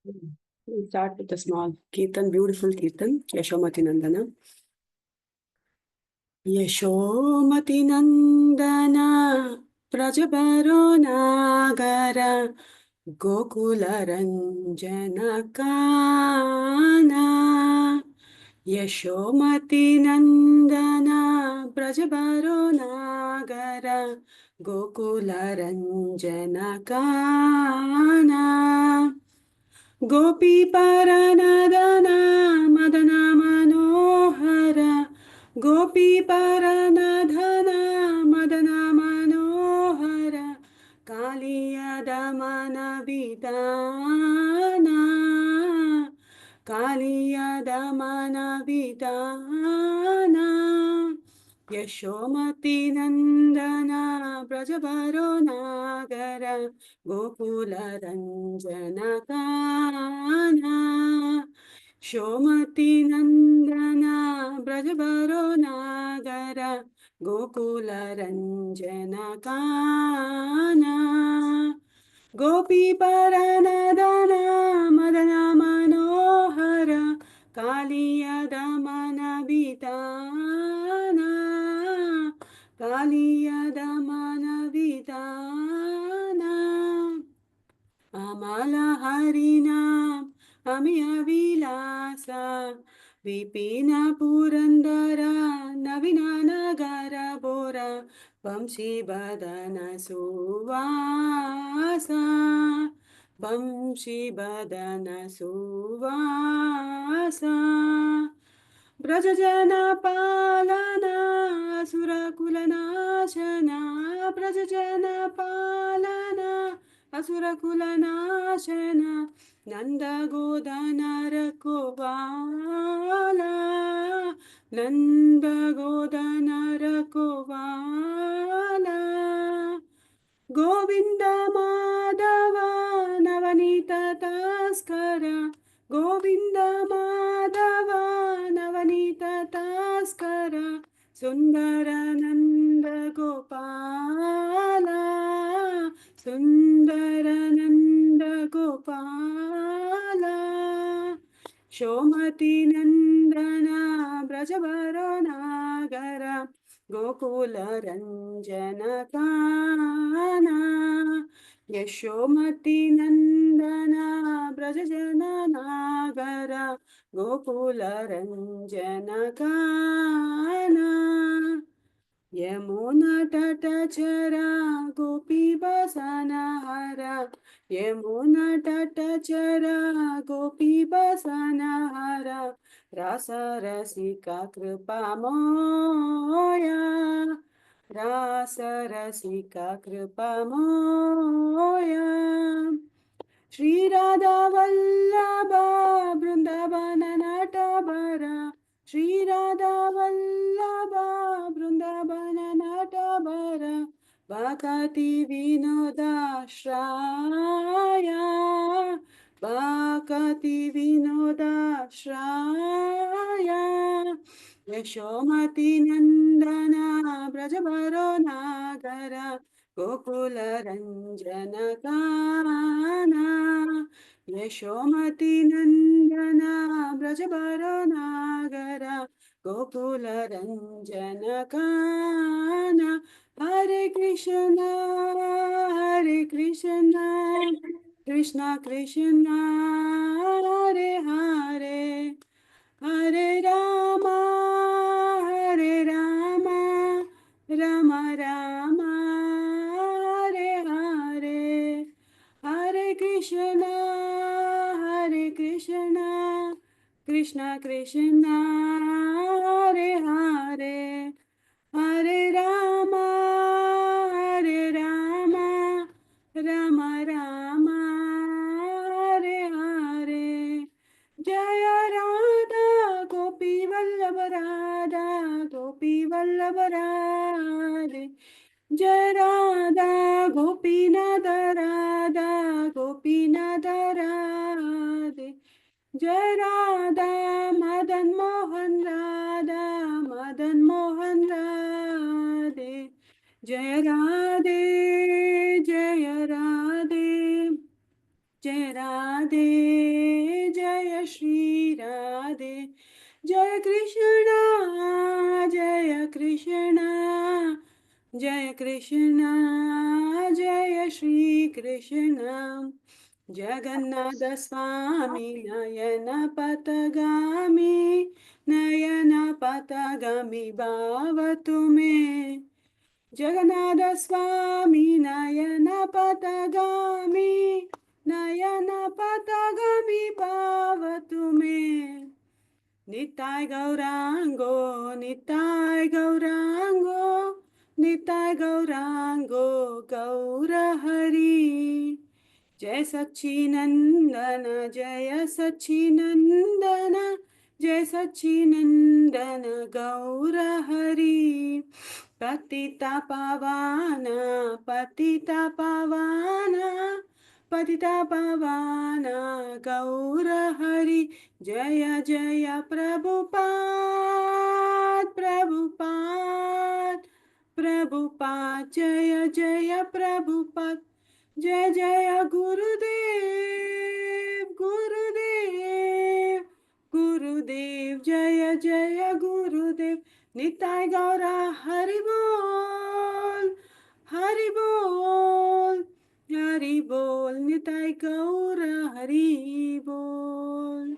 We'll start with a small Kirtan, beautiful Kirtan, Yashomati Nandana. Yashomati Nandana, Prajabaro Nagara, Gokula Ranjana Kana. Yashomati Nandana, Prajabaro Nagara, Gokula Ranjana Kana. Gopi Paranadana Madana Manohara Gopi Paranadhana Madana Manohara Kaliya Damana Vidana Kaliya Damana Vidana Yashomati Nandana Brajabaro Nagara Gokula Ranjana Kana Shomati Nandana Brajabaro Nagara Gokula Ranjana Kana Gopi Paranadana Madana Manohara Kaliya Damana Vidana Kaliya Damana Vidana Amala Harinam Amiya Vilasa Vipina Purandara Navina Nagara Bora Vamshi Badana Suvasa Vamshi Badana Suvasa Brajajana Palana Asura Kulanashana Brajajana Palana Asura Kulanashana Nanda Godana Rakovala Nanda Godana Rakovala Govinda Madhava Navanita Taskara Govinda Madhava Navanita Taskara Sundarananda Gopala Sundarananda Gopala Shomati Nandana Brajavara Nagara Gokula Ranjana Kana Yashomati Nandana Brajajana Nagara Gokula Ranjana Kana Yamuna Tatachara Gopi Basana Hara Yamuna Tatachara Gopi Basana Hara Rasa Rasika Kripa Moya Rasa Rasika Kripa Moya Shri Radha Vallabha Vrindavana Natabara Shri Radha Vallabha Vrindavana Natabara Bhakati Vinoda Shraya Bhakati Vinoda Shraya Yashomati Nandana Brajabaro Nagara Gokula Ranjana Kana Yashomati Nandana Brajabara Nagara Gokula Ranjana Kana Hare Krishna Hare Krishna Krishna Krishna Hare Hare Hare Rama Hare Rama Rama Rama Hare Hare Hare Krishna Hare Krishna Krishna Krishna Hare Hare Hare Rama Hare Rama Rama Rama Hare Hare Jaya Radha Gopi Vallabha Radha Gopi Vallabha Radhe Jai Radha Gopinatha Radha Gopinatha Radhe Jai Radha Madan Mohan Radha Madan Mohan Radhe Jai Radhe Jai Radhe Jai Radhe जय कृष्ण जय श्री कृष्ण जगन्नाथ स्वामी नयन पथगामी नयन पथगामी भाव तुम्हें जगन्नाथ स्वामी नयन पथगामी नयन पथगामी भाव तुम्हें निताय गौरांगो निताय गौरांगो निताय गौरांगो गौर हरि जय सच्चिनंदन जय सच्चिनंदन जय सच्चिनंदन गौर हरि पतिता पावाना पतिता पावाना पतिता पावाना गौर हरि जय जय प्रभुपाद प्रभुपाद प्रभुपाद जय जय प्रभुपाद जय जय गुरुदेव गुरुदेव गुरुदेव जय जय गुरुदेव निताय गौरा हरि बोल हरि बोल हरि बोल निताय गौरा हरि बोल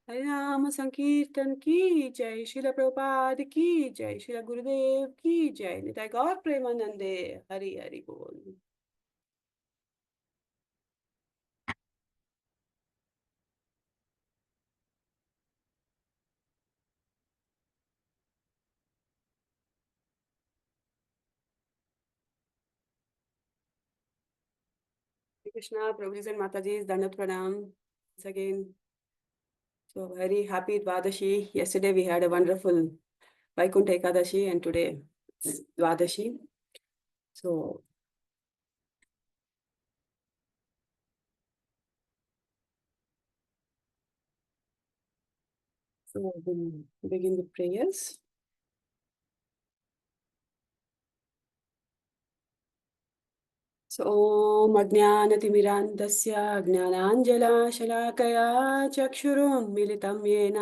हरे नाम संकीर्तन की जय श्रील प्रभुपाद की जय श्रील गुरुदेव की जय निताय गौर प्रेमानंदे हरि हरि बोल। Krishna, Prabhuji and Mataji's Dandat Pranam. Once again, so very happy Dwadashi. Yesterday we had a wonderful Vaikuntha Ekadashi and today it's Dwadashi. So, we'll begin the prayers. So, ॐ अज्ञानतिमिरान्धस्य ज्ञानाञ्जलाशलाकया चक्षुरुन्मिलितं येन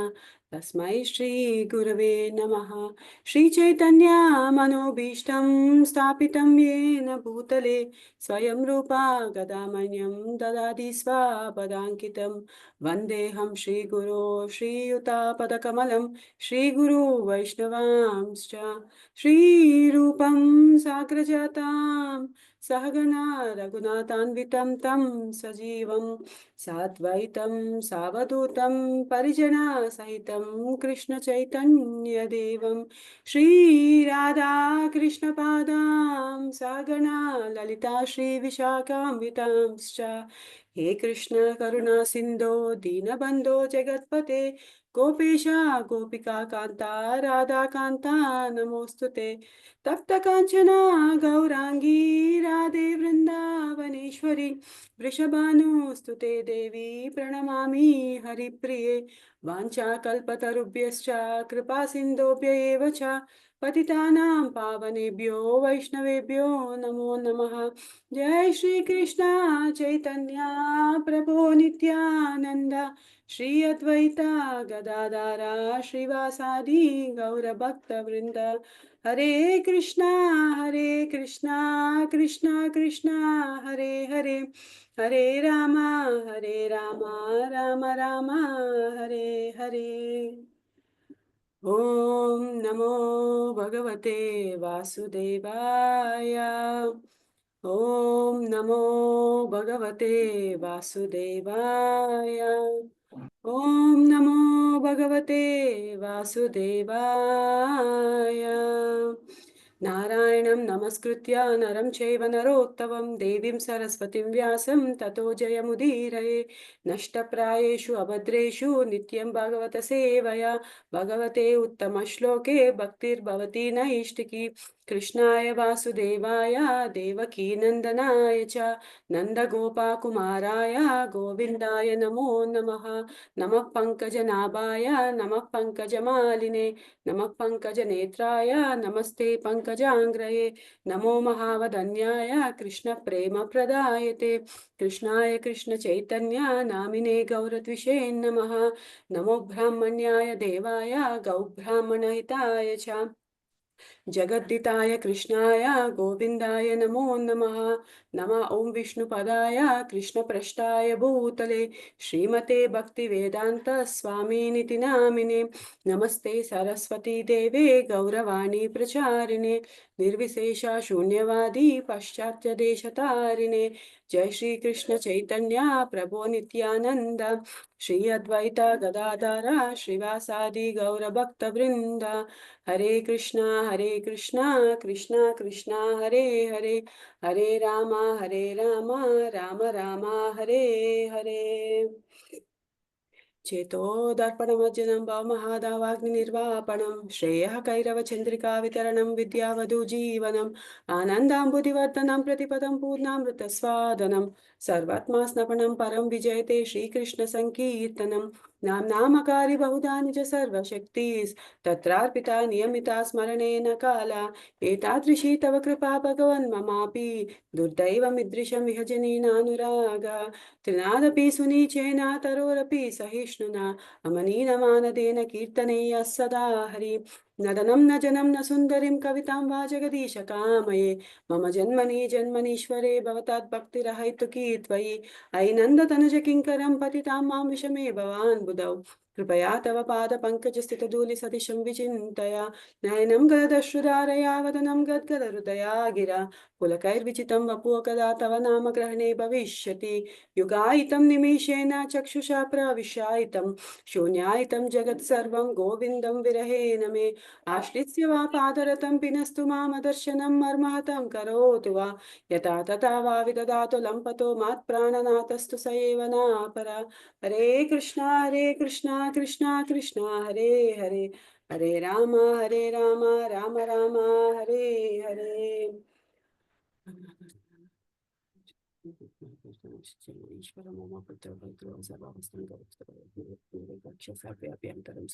तस्मै श्रीगुरवे नमः। श्रीचैतन्यमनोभीष्टं स्थापितं येन भूतले स्वयं रूपा गदामन्यं ददाति स्वपदाङ्कितं वन्देऽहं श्रीगुरो श्रीयुतापदकमलं श्रीगुरु वैष्णवांश्च श्रीरूपं साग्रजातां सहगना रघुनाथान्वितं तं सजीवं साद्वैतं सावधूतं परिजनसहितं कृष्णचैतन्यदेवं श्रीराधाकृष्णपादां सहगना ललिता श्रीविशाखान्वितांश्च हे कृष्ण करुणा सिन्धो दीनबन्धो जगत्पते गोपेश गोपिका कान्ता राधा कान्ता नमोऽस्तुते तप्त कांचना गौरांगी राधे वृंदावनेश्वरी वृषभानुस्तुते देवी प्रणमामि हरिप्रिये वाञ्छाकल्पतरुभ्यश्च कृपा सिन्धुभ्य एव च पतितानां पावनेभ्यो वैष्णवेभ्यो नमो नमः। जय श्री कृष्ण चैतन्य प्रभो नित्यानंद श्री अद्वैता गदाधारा श्रीवासादि गौरभक्तवृंद हरे कृष्णा कृष्णा कृष्णा हरे हरे हरे रामा राम राम हरे हरे। ओम नमो भगवते वासुदेवाय ओम नमो भगवते वासुदेवाय ओम नमो भगवते वासुदेवाय। नारायणं नमस्कृत्य नरं चैव नरोत्तमं देवीं सरस्वतीं व्यासं ततो जयमुदीरये। नष्टप्रायेषु अभद्रेषु नित्यं भगवत सेवया भगवते उत्तमश्लोके भक्तिर्भवति नैष्टिकी। कृष्णाय वासुदेवाय देवकी नन्दनाय च नन्दगोपाकुमाराय गोविन्दाय नमो नमः। नमः पङ्कजनाभाय नमः पङ्कजमालिने नमः पङ्कजनेत्राय नमस्ते पङ्कजाङ्ग्रये नमो महावदन्याय कृष्णप्रेमप्रदायते कृष्णाय कृष्णचैतन्य नामिने गौरद्विषे नमः। नमो ब्राह्मण्याय देवाय गौब्राह्मणहिताय च जगद्दिताय कृष्णाय गोविन्दाय नमो नमः नमः ॐ विष्णुपदाय कृष्णपृष्ठाय भूतले श्रीमते भक्तिवेदान्त स्वामिनिति नामिने नमस्ते सरस्वती देवे गौरवाणी प्रचारिणे निर्विशेषा शून्यवादी पाश्चात्य देशतारिणे जय श्री कृष्ण चैतन्य प्रभो नित्यानंद श्री अद्वैता गदाधर श्रीवासादि गौरभक्तवृंद हरे कृष्णा कृष्णा कृष्णा हरे हरे हरे राम राम राम हरे हरे चेतो दर्पणमज्जनं भवमहादावाग्निर्वापणं श्रेयः कैरवचन्द्रिका वितरणं विद्यावधूजीवनम् आनन्दाम्बुधिवर्धनं प्रतिपदं पूर्णामृतस्वादनं सर्वात्मा स्नपनं परं विजयते श्रीकृष्णसङ्कीर्तनं नामकारि बहुधा निज सर्वशक्तिस् तत्रार्पिता नियमिता स्मरणेन काला एतादृशी तव कृपा भगवन् ममापि दुर्दैवमिदृशं विहजनेनानुरागा त्रिनादपि सुनीचेन तरोरपि सहिष्णुना अमनीनमानदेन कीर्तनेयः सदा हरि नदनं न जनं न सुन्दरीं कवितां वा जगदीश कामये मम जन्मनि जन्मनीश्वरे भवताद्भक्तिरहैतुकी त्वयि अयि नन्दतनुजकिङ्करं पतितां मां विषमे भवान् बुधौ कृपया तव पादपङ्कजस्थितधूलिसदृशं विचिन्तया नयनं गदश्रुधारया वदनं गद्गदहृदया गिरा पुलकैर्विचितं वपुः कदा तव नाम ग्रहणे भविष्यति युगायितं निमेषेण चक्षुषा प्रविशायितं शून्यायितं जगत्सर्वं गोविन्दं विरहेण मे आश्रित्य वा पादरतं पिनस्तु मामदर्शनं मर्महतं करोतु वा यथा तथा वा विददातु लम्पतो मात्प्राणनाथस्तु स एव नापरा हरे कृष्णा कृष्णा कृष्णा हरे हरे हरे राम राम राम हरे हरे ईश्वर मम पुत्रपौत्रो सर्वावस्थान्तरं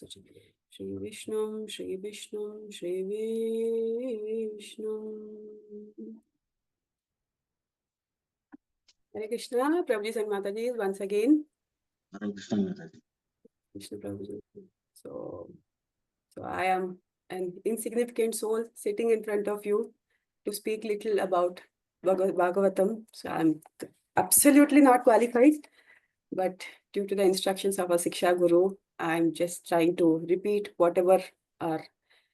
श्रीविष्णुं Hare Krishna, Prabhuji and Mataji once again. Hare Krishna Mataji. Krishna Prabhuji. So I am an insignificant soul sitting in front of you to speak little about Bhagavatam. So I'm absolutely not qualified, but due to the instructions of our Siksha Guru, I'm just trying to repeat whatever our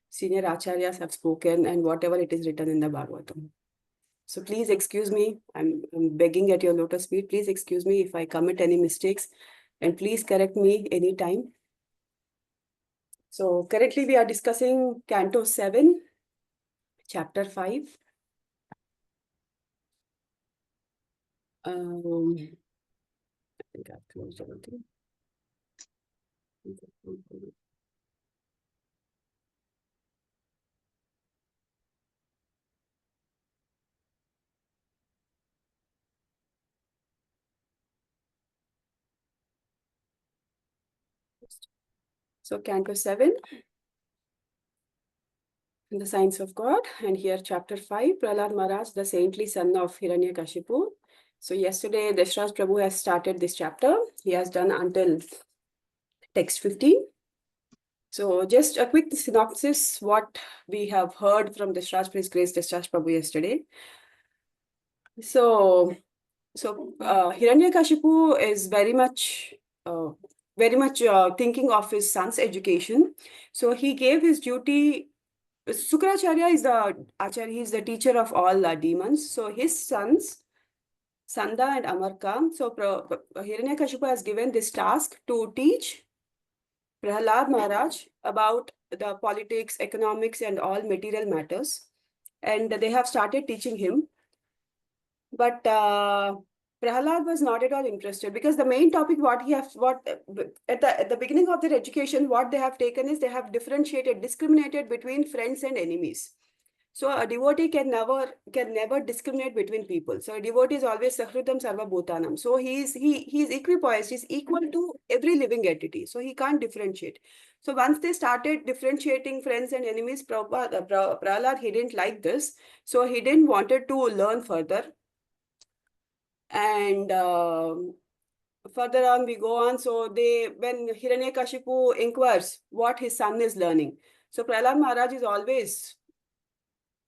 senior acharyas have spoken and whatever it is written in the Bhagavatam. So please excuse me. I'm begging at your lotus feet. Please excuse me if I commit any mistakes, and please correct me anytime. So currently we are discussing Canto 7, Chapter 5. I think I've closed everything. So Canto 7, the Science of God, and here Chapter 5, Prahlad Maharaj, the saintly son of Hiranyakashipu. So yesterday, Dashraj Prabhu has started this chapter. He has done until text 15. So just a quick synopsis, what we have heard from Dashraj Prince Grace Dashraj Prabhu yesterday. So Hiranyakashipu is very much thinking of his son's education. So he gave his duty. Sukracharya is the Acharya, he is the teacher of all demons. So his sons, Sanda and Amarka, so Hiranyakashipu has given this task to teach Prahlad Maharaj about the politics, economics, and all material matters. And they have started teaching him. But Prahlad was not at all interested, because the main topic at the beginning of their education, what they have taken is they have discriminated between friends and enemies. So a devotee can never discriminate between people. So a devotee is always Sahritam Sarva Bhutanam. So he is equipoised, he's equal to every living entity. So he can't differentiate. So once they started differentiating friends and enemies, Prahlad, he didn't like this. So he didn't wanted to learn further. And further on we go on. So when Hiranyakashipu inquires what his son is learning. So Prahlad Maharaj is always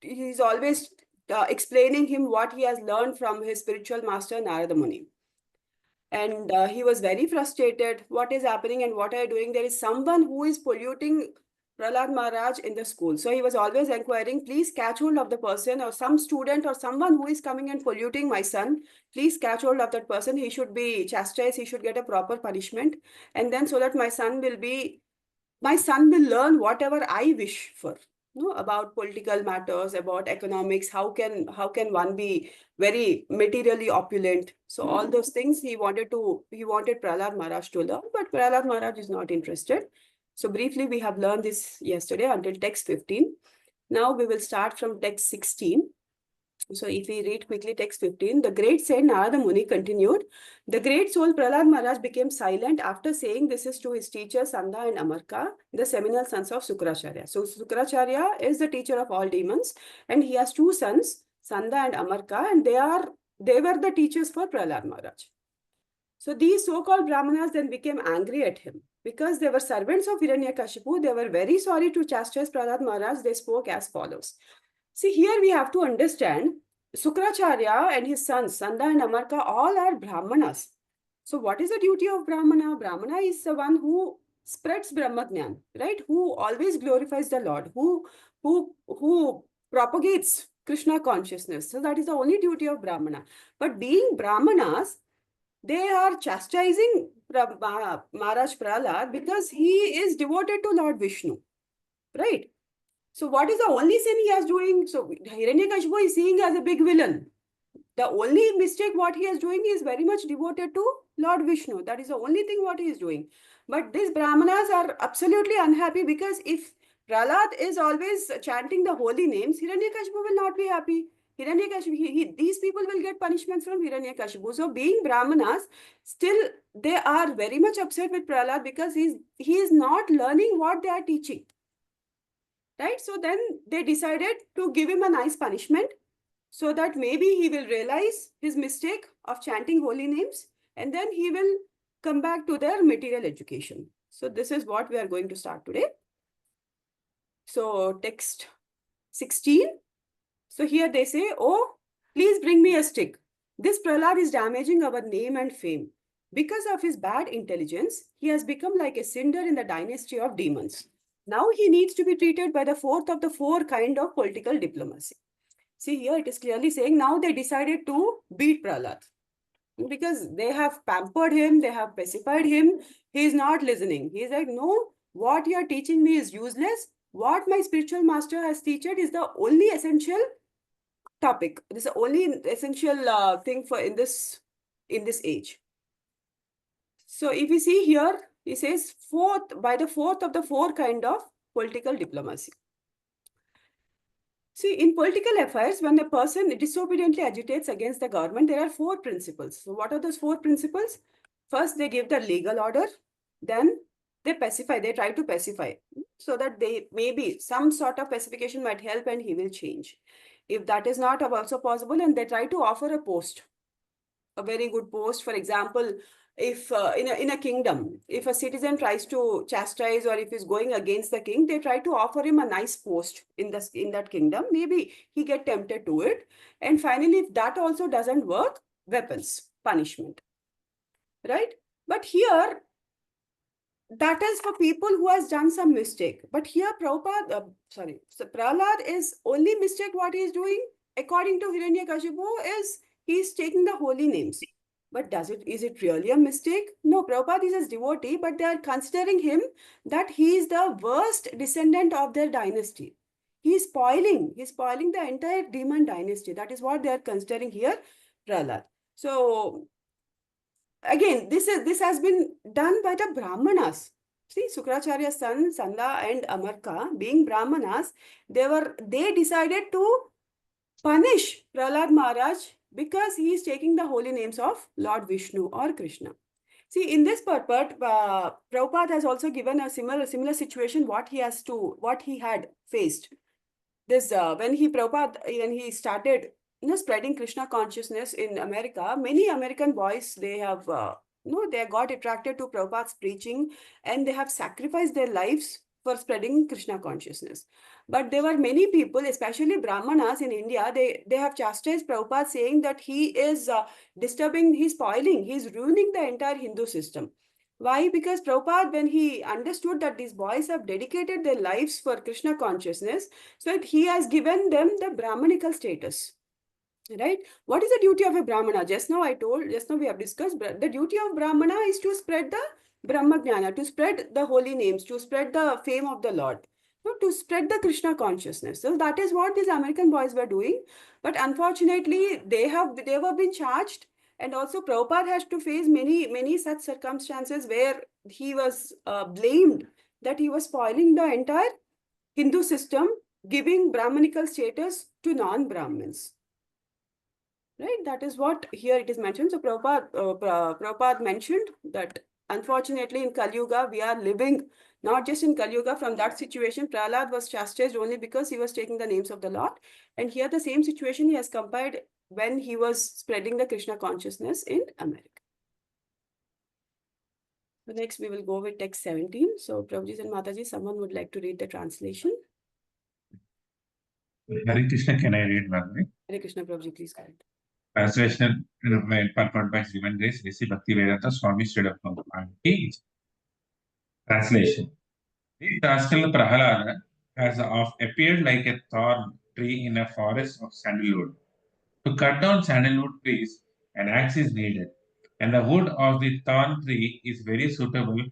he's always explaining him what he has learned from his spiritual master Narada Muni. And he was very frustrated. What is happening and what are you doing? There is someone who is polluting Prahlad Maharaj in the school. So he was always inquiring, please catch hold of the person or some student or someone who is coming and polluting my son. Please catch hold of that person. He should be chastised. He should get a proper punishment. And then so that my son will learn whatever I wish for. About political matters, about economics, how can one be very materially opulent? So all those things he wanted Prahlad Maharaj to learn, but Prahlad Maharaj is not interested. So briefly, we have learned this yesterday until text 15. Now we will start from text 16. So if we read quickly text 15, the great saint Narada Muni continued, the great soul Prahlad Maharaj became silent after saying this is to his teachers Sanda and Amarka, the seminal sons of Sukracharya. So Sukracharya is the teacher of all demons and he has two sons, Sanda and Amarka, and they were the teachers for Prahlad Maharaj. So these so-called Brahmanas then became angry at him because they were servants of Hiranyakashipu. They were very sorry to chastise Prahlad Maharaj. They spoke as follows. See, here we have to understand Sukracharya and his sons, Sanda and Amarka, all are Brahmanas. So what is the duty of Brahmana? Brahmana is the one who spreads Brahmagyan, right? Who always glorifies the Lord, who propagates Krishna consciousness. So that is the only duty of Brahmana. But being Brahmanas, they are chastising Maharaj Prahlad because he is devoted to Lord Vishnu, right? So what is the only sin he is doing? So Hiranyakashipu is seeing as a big villain. The only mistake what he is doing is very much devoted to Lord Vishnu. That is the only thing what he is doing. But these Brahmanas are absolutely unhappy because if Prahlad is always chanting the holy names, Hiranyakashipu will not be happy. Hiranyakashipu, these people will get punishments from Hiranyakashipu. So being Brahmanas, still they are very much upset with Prahlad because he is not learning what they are teaching. Right? So then they decided to give him a nice punishment so that maybe he will realize his mistake of chanting holy names and then he will come back to their material education. So this is what we are going to start today. So text 16. So here they say, oh, please bring me a stick. This Prahlad is damaging our name and fame. Because of his bad intelligence, he has become like a cinder in the dynasty of demons. Now he needs to be treated by the fourth of the four kind of political diplomacy. See here, it is clearly saying now they decided to beat Prahlad. Because they have pampered him, they have pacified him. He is not listening. He is like, no, what you are teaching me is useless. What my spiritual master has taught is the only essential topic. This is the only essential thing for in this age. So if you see here, he says by the fourth of the four kind of political diplomacy. See, in political affairs, when a person disobediently agitates against the government, there are four principles. So what are those four principles? First, they give the legal order. Then they pacify, they try to pacify so that maybe some sort of pacification might help and he will change. If that is not also possible, and they try to offer a post, a very good post. For example, if in a kingdom, if a citizen tries to chastise or if he's going against the king, they try to offer him a nice post in that kingdom. Maybe he get tempted to it. And finally, if that also doesn't work, weapons, punishment, right? But here, that is for people who has done some mistake. But here, so Prahlad is only mistake what he is doing, according to Hiranyakashipu, is he is taking the holy names. But is it really a mistake? No, Prabhupada is a devotee, but they are considering him that he is the worst descendant of their dynasty. He is spoiling the entire demon dynasty. That is what they are considering here, Prahlad. So again, this has been done by the Brahmanas. See, Sukracharya's son, Sanda and Amarka, being Brahmanas, they decided to punish Prahlad Maharaj because he is taking the holy names of Lord Vishnu or Krishna. See, in this purport, Prabhupada has also given a similar situation what he had faced. This when he started spreading Krishna consciousness in America, many American boys, they got attracted to Prabhupada's preaching and they have sacrificed their lives for spreading Krishna consciousness. But there were many people, especially Brahmanas in India, they have chastised Prabhupada, saying that he is disturbing, he's spoiling, he's ruining the entire Hindu system. Why? Because Prabhupada, when he understood that these boys have dedicated their lives for Krishna consciousness, so he has given them the Brahmanical status. Right? What is the duty of a Brahmana? Just now we have discussed, the duty of Brahmana is to spread the Brahma Jnana, to spread the holy names, to spread the fame of the Lord, to spread the Krishna consciousness. So that is what these American boys were doing. But unfortunately, they have been charged, and also Prabhupada has to face many such circumstances where he was blamed that he was spoiling the entire Hindu system, giving Brahmanical status to non-Brahmins. Right, that is what here it is mentioned. So Prabhupada mentioned that unfortunately in Kali Yuga, we are living not just in Kali Yuga. From that situation, Prahlad was chastised only because he was taking the names of the Lord. And here the same situation he has compared when he was spreading the Krishna consciousness in America. So next we will go with text 17. So Prabhuji and Mataji, someone would like to read the translation. Hare Krishna, can I read one way? Hare Krishna, Prabhuji, please go ahead. Translation purport by Srimad Bhagavatam, Swami Sridhar Prabhupada. Translation. The rascal Prahalada has appeared like a thorn tree in a forest of sandalwood. To cut down sandalwood trees, an axe is needed, and the wood of the thorn tree is very suitable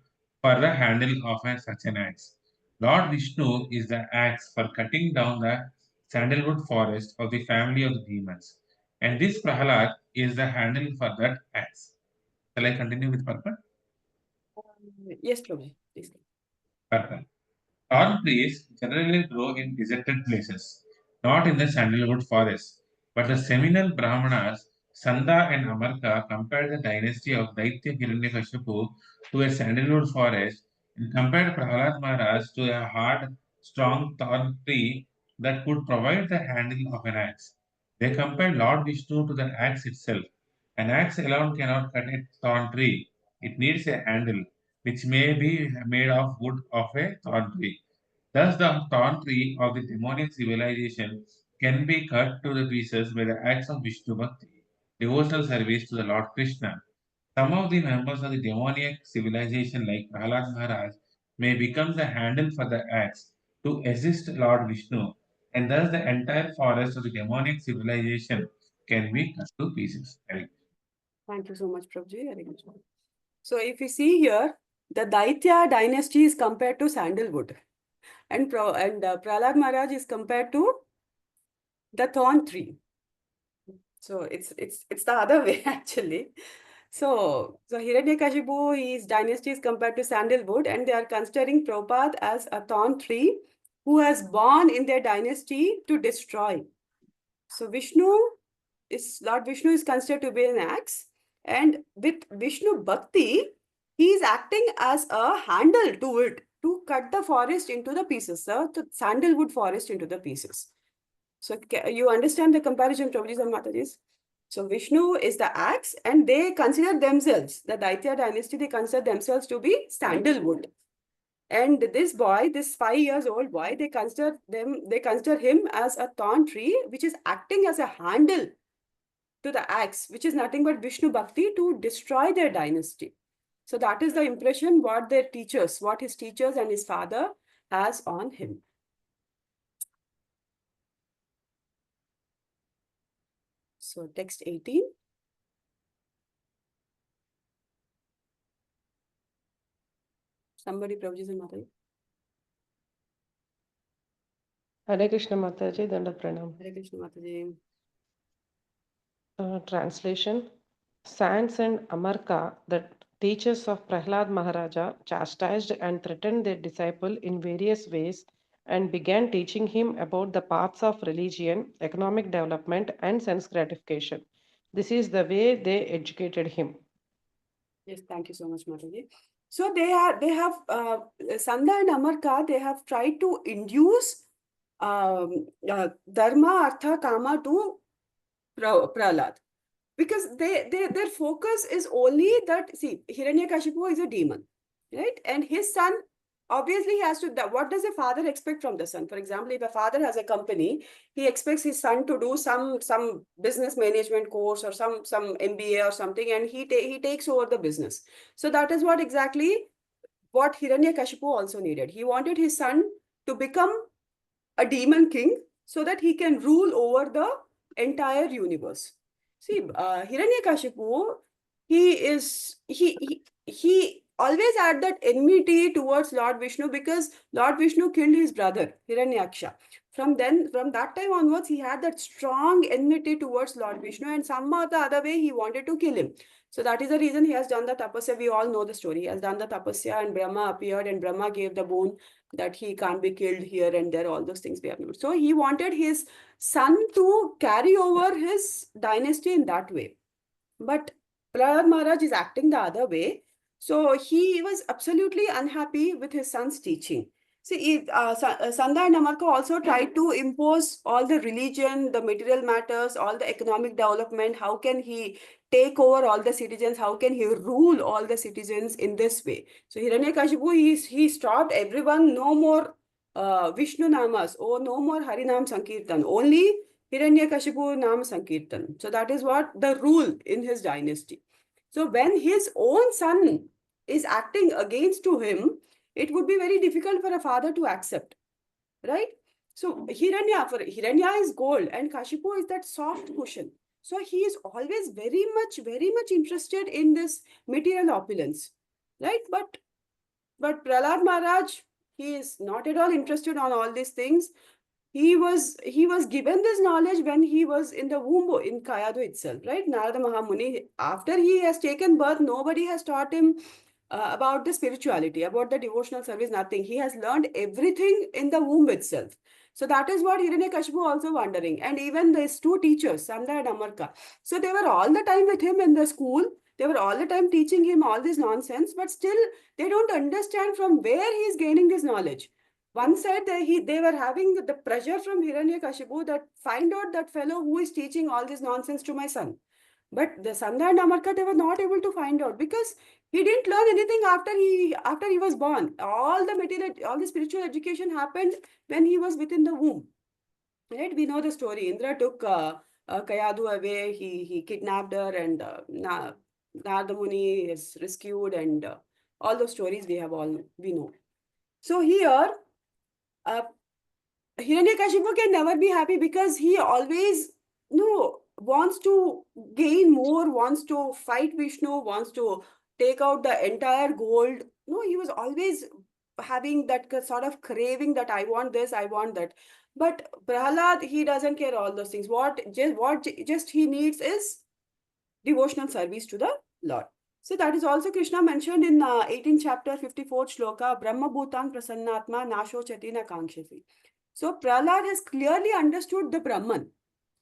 for the handle of such an axe. Lord Vishnu is the axe for cutting down the sandalwood forest of the family of the demons, and this Prahalad is the handle for that axe. Shall I continue with purpose? Yes, Prabhuji, please. Purpose. Thorn trees generally grow in deserted places, not in the sandalwood forest. But the seminal Brahmanas, Sanda and Amarka, compared the dynasty of Daitya Hiranyakashipu to a sandalwood forest and compared Prahlad Maharaj to a hard, strong thorn tree that could provide the handle of an axe. They compared Lord Vishnu to the axe itself. An axe alone cannot cut a thorn tree. It needs a handle, which may be made of wood of a thorn tree. Thus, the thorn tree of the demonic civilization can be cut to the pieces by the acts of Vishnu Bhakti, devotional service to the Lord Krishna. Some of the members of the demoniac civilization, like Prahlad Maharaj, may become the handle for the axe to assist Lord Vishnu, and thus the entire forest of the demonic civilization can be cut to pieces. Thank you so much, Prabhuji. So if you see here, the Daitya dynasty is compared to sandalwood, and Prahlad Maharaj is compared to the thorn tree. So it's the other way actually. So Hiranyakashipu, his dynasty is compared to sandalwood, and they are considering Prabhupada as a thorn tree who has born in their dynasty to destroy. So Lord Vishnu is considered to be an axe, and with Vishnu Bhakti, he is acting as a handle to it to cut the forest into the pieces, the sandalwood forest into the pieces. So you understand the comparison, Prabhuji and Matajis? So Vishnu is the axe, and they consider themselves, the Daitya dynasty, they consider themselves to be sandalwood. And this boy, this 5 years old boy, they consider him as a thorn tree, which is acting as a handle to the axe, which is nothing but Vishnu Bhakti to destroy their dynasty. So that is the impression what his teachers and his father has on him. So text 18. Somebody, Prabhuji and Mataji. Hare Krishna Mataji, Dandat Pranam. Hare Krishna Mataji. Translation. Sands and Amarka, the teachers of Prahlad Maharaja, chastised and threatened their disciple in various ways and began teaching him about the paths of religion, economic development, and sense gratification. This is the way they educated him. Yes, thank you so much, Mataji. So they have Sanda and Amarka, they have tried to induce Dharma, Artha, Kama to Prahlad. Because their focus is only that, see, Hiranyakashipu is a demon, right? And his son obviously he has to, what does a father expect from the son? For example, if a father has a company, he expects his son to do some business management course or some MBA or something, and he takes over the business. So that is what exactly what Hiranyakashipu also needed. He wanted his son to become a demon king so that he can rule over the entire universe. See, Hiranyakashipu, he always had that enmity towards Lord Vishnu because Lord Vishnu killed his brother Hiranyaksha. From that time onwards, he had that strong enmity towards Lord Vishnu, and somehow the other way he wanted to kill him. So that is the reason he has done the tapasya. We all know the story. He has done the tapasya, and Brahma appeared, and Brahma gave the boon that he can't be killed here and there. All those things we have known. So he wanted his son to carry over his dynasty in that way. But Prahlad Maharaj is acting the other way. So he was absolutely unhappy with his son's teaching. See, Sanda and Amarka also tried to impose all the religion, the material matters, all the economic development. How can he take over all the citizens? How can he rule all the citizens in this way? So Hiranyakashipu, he stopped everyone. No more Vishnu Namas. Oh, no more Harinam Sankirtan. Only Hiranyakashipu Nam Sankirtan. So that is what the rule in his dynasty. So when his own son is acting against to him, it would be very difficult for a father to accept, right? So Hiranya is gold and Kashipu is that soft cushion. So he is always very much interested in this material opulence, right? But Prahlad Maharaj, he is not at all interested on all these things. He was given this knowledge when he was in the womb in Kayadu itself, right? Narada Mahamuni, after he has taken birth, nobody has taught him about the spirituality, about the devotional service, nothing. He has learned everything in the womb itself. So that is what Hiranyakashipu also wondering. And even these two teachers, Sanda and Amarka. So they were all the time with him in the school. They were all the time teaching him all this nonsense, but still they don't understand from where he is gaining this knowledge. One side they were having the pressure from Hiranyakashipu that find out that fellow who is teaching all this nonsense to my son. But the Sanda and Amarka, they were not able to find out because he didn't learn anything after he was born. All the material, all the spiritual education happened when he was within the womb. Right? We know the story. Indra took Kayadu away. He kidnapped her, and Narada Muni is rescued, and all those stories we know. So here, Hiranyakashipu can never be happy because he always wants to gain more, wants to fight Vishnu, wants to take out the entire gold. No, he was always having that sort of craving that I want this, I want that. But Prahlad, he doesn't care all those things. What just he needs is devotional service to the Lord. So that is also Krishna mentioned in 18th chapter, 54th shloka, Brahma Bhutan Prasannatma Nasho Chatina Kankshasi. So Prahlad has clearly understood the Brahman,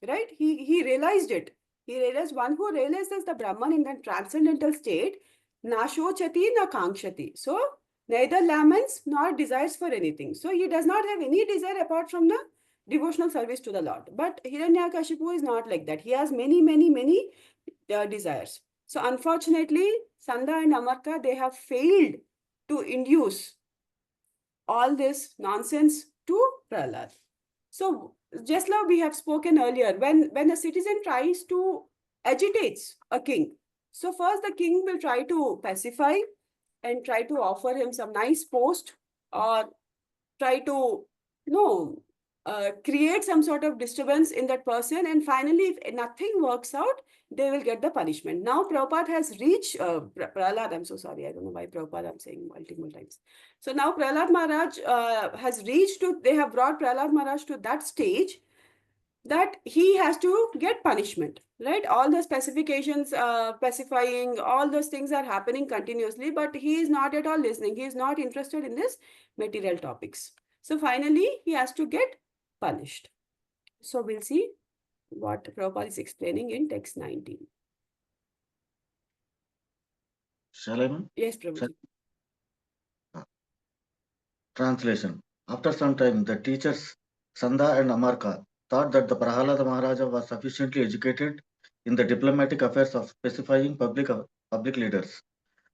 right? He realized it. He realized one who realizes the Brahman in the transcendental state, Nasho Chati na Kankshati. So neither laments nor desires for anything. So he does not have any desire apart from the devotional service to the Lord. But Hiranyakashipu is not like that. He has many desires. So unfortunately, Sanda and Amarka, they have failed to induce all this nonsense to Prahlad. So just like we have spoken earlier, when a citizen tries to agitates a king, so first the king will try to pacify and try to offer him some nice post or try to create some sort of disturbance in that person, and finally if nothing works out, they will get the punishment. Now Prabhupada has reached Prahlad, I'm so sorry, I don't know why Prabhupada I'm saying multiple times. So now Prahlad Maharaj has reached to, they have brought Prahlad Maharaj to that stage that he has to get punishment, right? All the specifications, specifying, all those things are happening continuously, but he is not at all listening. He is not interested in this material topics. So finally, he has to get punished. So we'll see what Prabhupada is explaining in text 19. Shall I, ma'am? Yes, Prabhuji. Translation. After some time, the teachers Sanda and Amarka thought that the Prahalada Maharaja was sufficiently educated in the diplomatic affairs of specifying public leaders,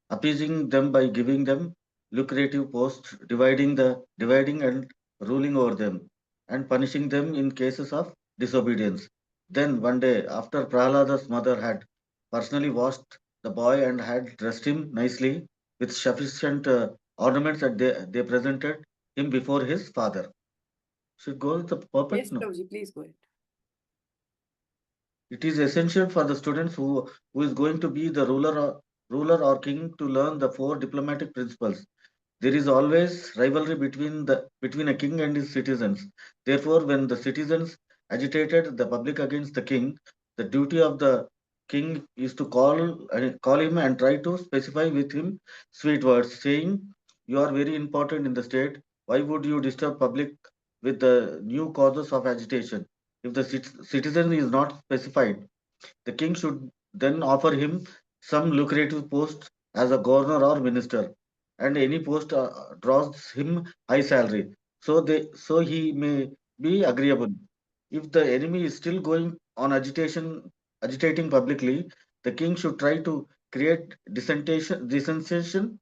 appeasing them by giving them lucrative posts, dividing and ruling over them, and punishing them in cases of disobedience. Then one day, after Prahlada's mother had personally washed the boy and had dressed him nicely with sufficient ornaments, that they presented him before his father. Should go with the Yes, perfect no. Prabhuji, please go ahead. It is essential for the students who is going to be the ruler or king to learn the four diplomatic principles. There is always rivalry between a king and his citizens. Therefore, when the citizens agitated the public against the king, the duty of the king is to call him and try to specify with him sweet words, saying, "You are very important in the state. Why would you disturb public with the new causes of agitation?" If the citizen is not specified, the king should then offer him some lucrative post as a governor or minister, and any post draws him high salary. So he may be agreeable. If the enemy is still going on agitating publicly, the king should try to create dissension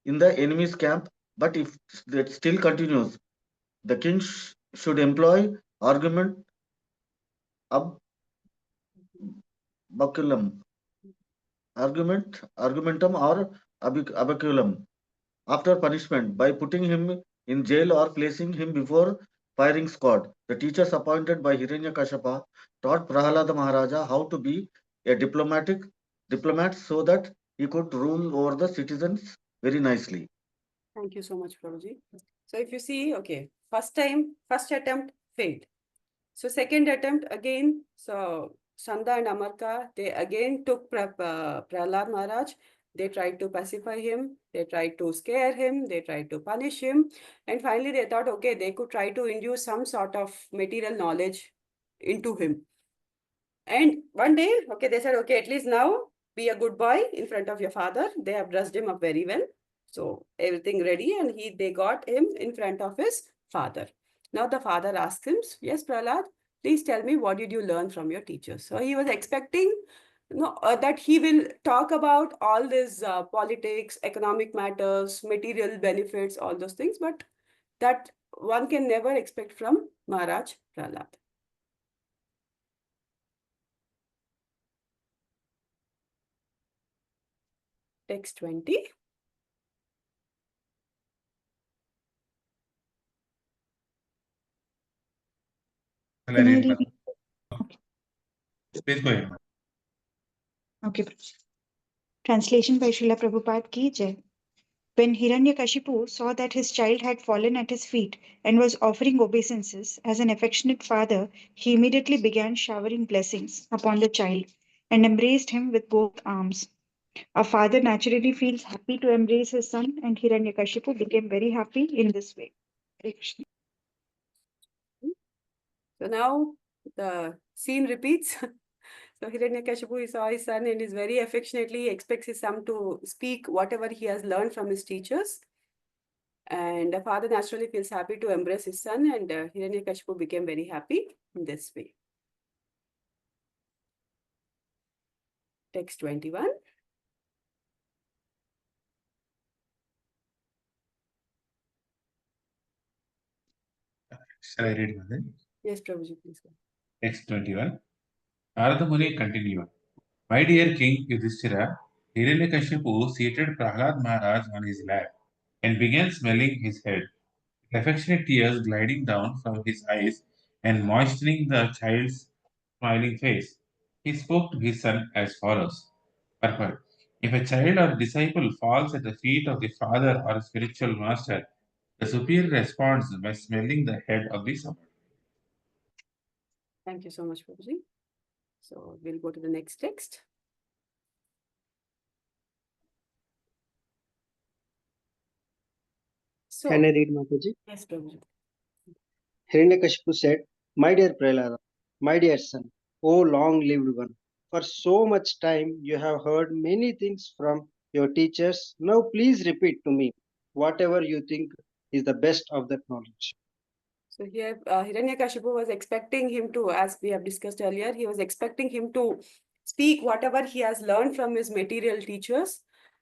in the enemy's camp. But if that still continues, the king should employ argument ab baculum argumentum or abaculum after punishment by putting him in jail or placing him before firing squad. The teachers appointed by Hiranyakashipu taught Prahalada Maharaja how to be a diplomat so that he could rule over the citizens very nicely. Thank you so much, Prabhuji. So if you see, okay, first attempt failed. So second attempt again, so Sanda and Amarka, they again took Prahlad Maharaj. They tried to pacify him. They tried to scare him. They tried to punish him. And finally, they thought, okay, they could try to induce some sort of material knowledge into him. And one day, okay, they said, okay, at least now be a good boy in front of your father. They have dressed him up very well. So everything ready, and they got him in front of his father. Now the father asked him, yes, Prahlad, please tell me, what did you learn from your teachers? So he was expecting that he will talk about all this politics, economic matters, material benefits, all those things, but that one can never expect from Maharaj Prahlad. Text 20. Shall I Can I read, read? Madam? Please go ahead, Madam. Okay. Translation by Srila Prabhupada Ki Jai. When Hiranyakashipu saw that his child had fallen at his feet and was offering obeisances, as an affectionate father, he immediately began showering blessings upon the child and embraced him with both arms. A father naturally feels happy to embrace his son, and Hiranyakashipu became very happy in this way. Hare Krishna. So now the scene repeats. So Hiranyakashipu saw his son and is very affectionately expects his son to speak whatever he has learned from his teachers. And the father naturally feels happy to embrace his son, and Hiranyakashipu became very happy in this way. Text 21. Shall I read, Madam? Yes, Prabhuji, please go. Text 21. Narada Muni continued. My dear King Yudhishthira, Hiranyakashipu seated Prahlad Maharaj on his lap and began smelling his head, with affectionate tears gliding down from his eyes and moistening the child's smiling face. He spoke to his son as follows. Purport. If a child or disciple falls at the feet of the father or spiritual master, the superior responds by smelling the head of the subordinate. Thank you so much, Prabhuji. So we'll go to the next text. So, Can I read, Mataji? yes, Prabhuji. Hiranyakashipu said, My dear Prahlada, my dear son, O long-lived one, for so much time you have heard many things from your teachers. Now please repeat to me whatever you think is the best of that knowledge. So here, Hiranyakashipu was expecting him to, as we have discussed earlier, he was expecting him to speak whatever he has learned from his material teachers.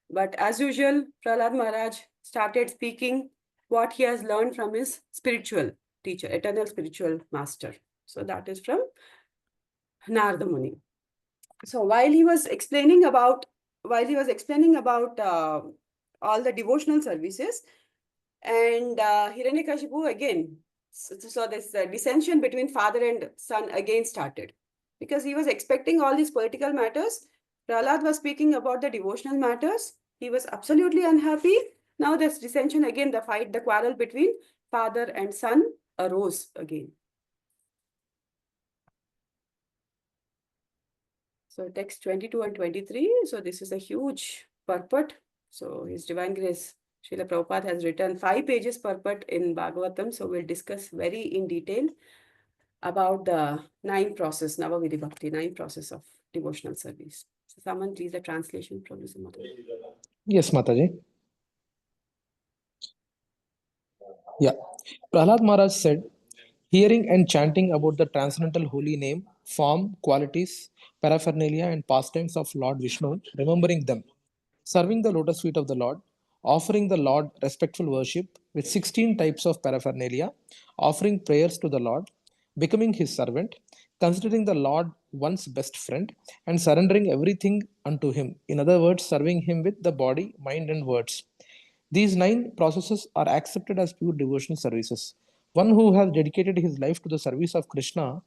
But as usual, Prahlad Maharaj started speaking what he has learned from his spiritual teacher, eternal spiritual master. So that is from Narada Muni. So while he was explaining about all the devotional services, and Hiranyakashipu again, so this dissension between father and son again started, because he was expecting all these political matters. Prahlad was speaking about the devotional matters. He was absolutely unhappy. Now this dissension again, the fight, the quarrel between father and son arose again. So text 22 and 23. So this is a huge purport. So His Divine Grace Srila Prabhupada has written 5 pages purport in Bhagavatam. So we'll discuss very in detail about the 9 process, Navavidhi Bhakti, 9 process of devotional service. So someone please the translation, Professor Mataji. Yes, Mataji. Yeah. Prahlad Maharaj said, hearing and chanting about the transcendental holy name, form, qualities, paraphernalia, and pastimes of Lord Vishnu, remembering them, serving the lotus feet of the Lord, offering the Lord respectful worship with 16 types of paraphernalia, offering prayers to the Lord, becoming his servant, considering the Lord one's best friend, and surrendering everything unto him. In other words, serving him with the body, mind, and words. These 9 processes are accepted as pure devotional services. One who has dedicated his life to the service of Krishna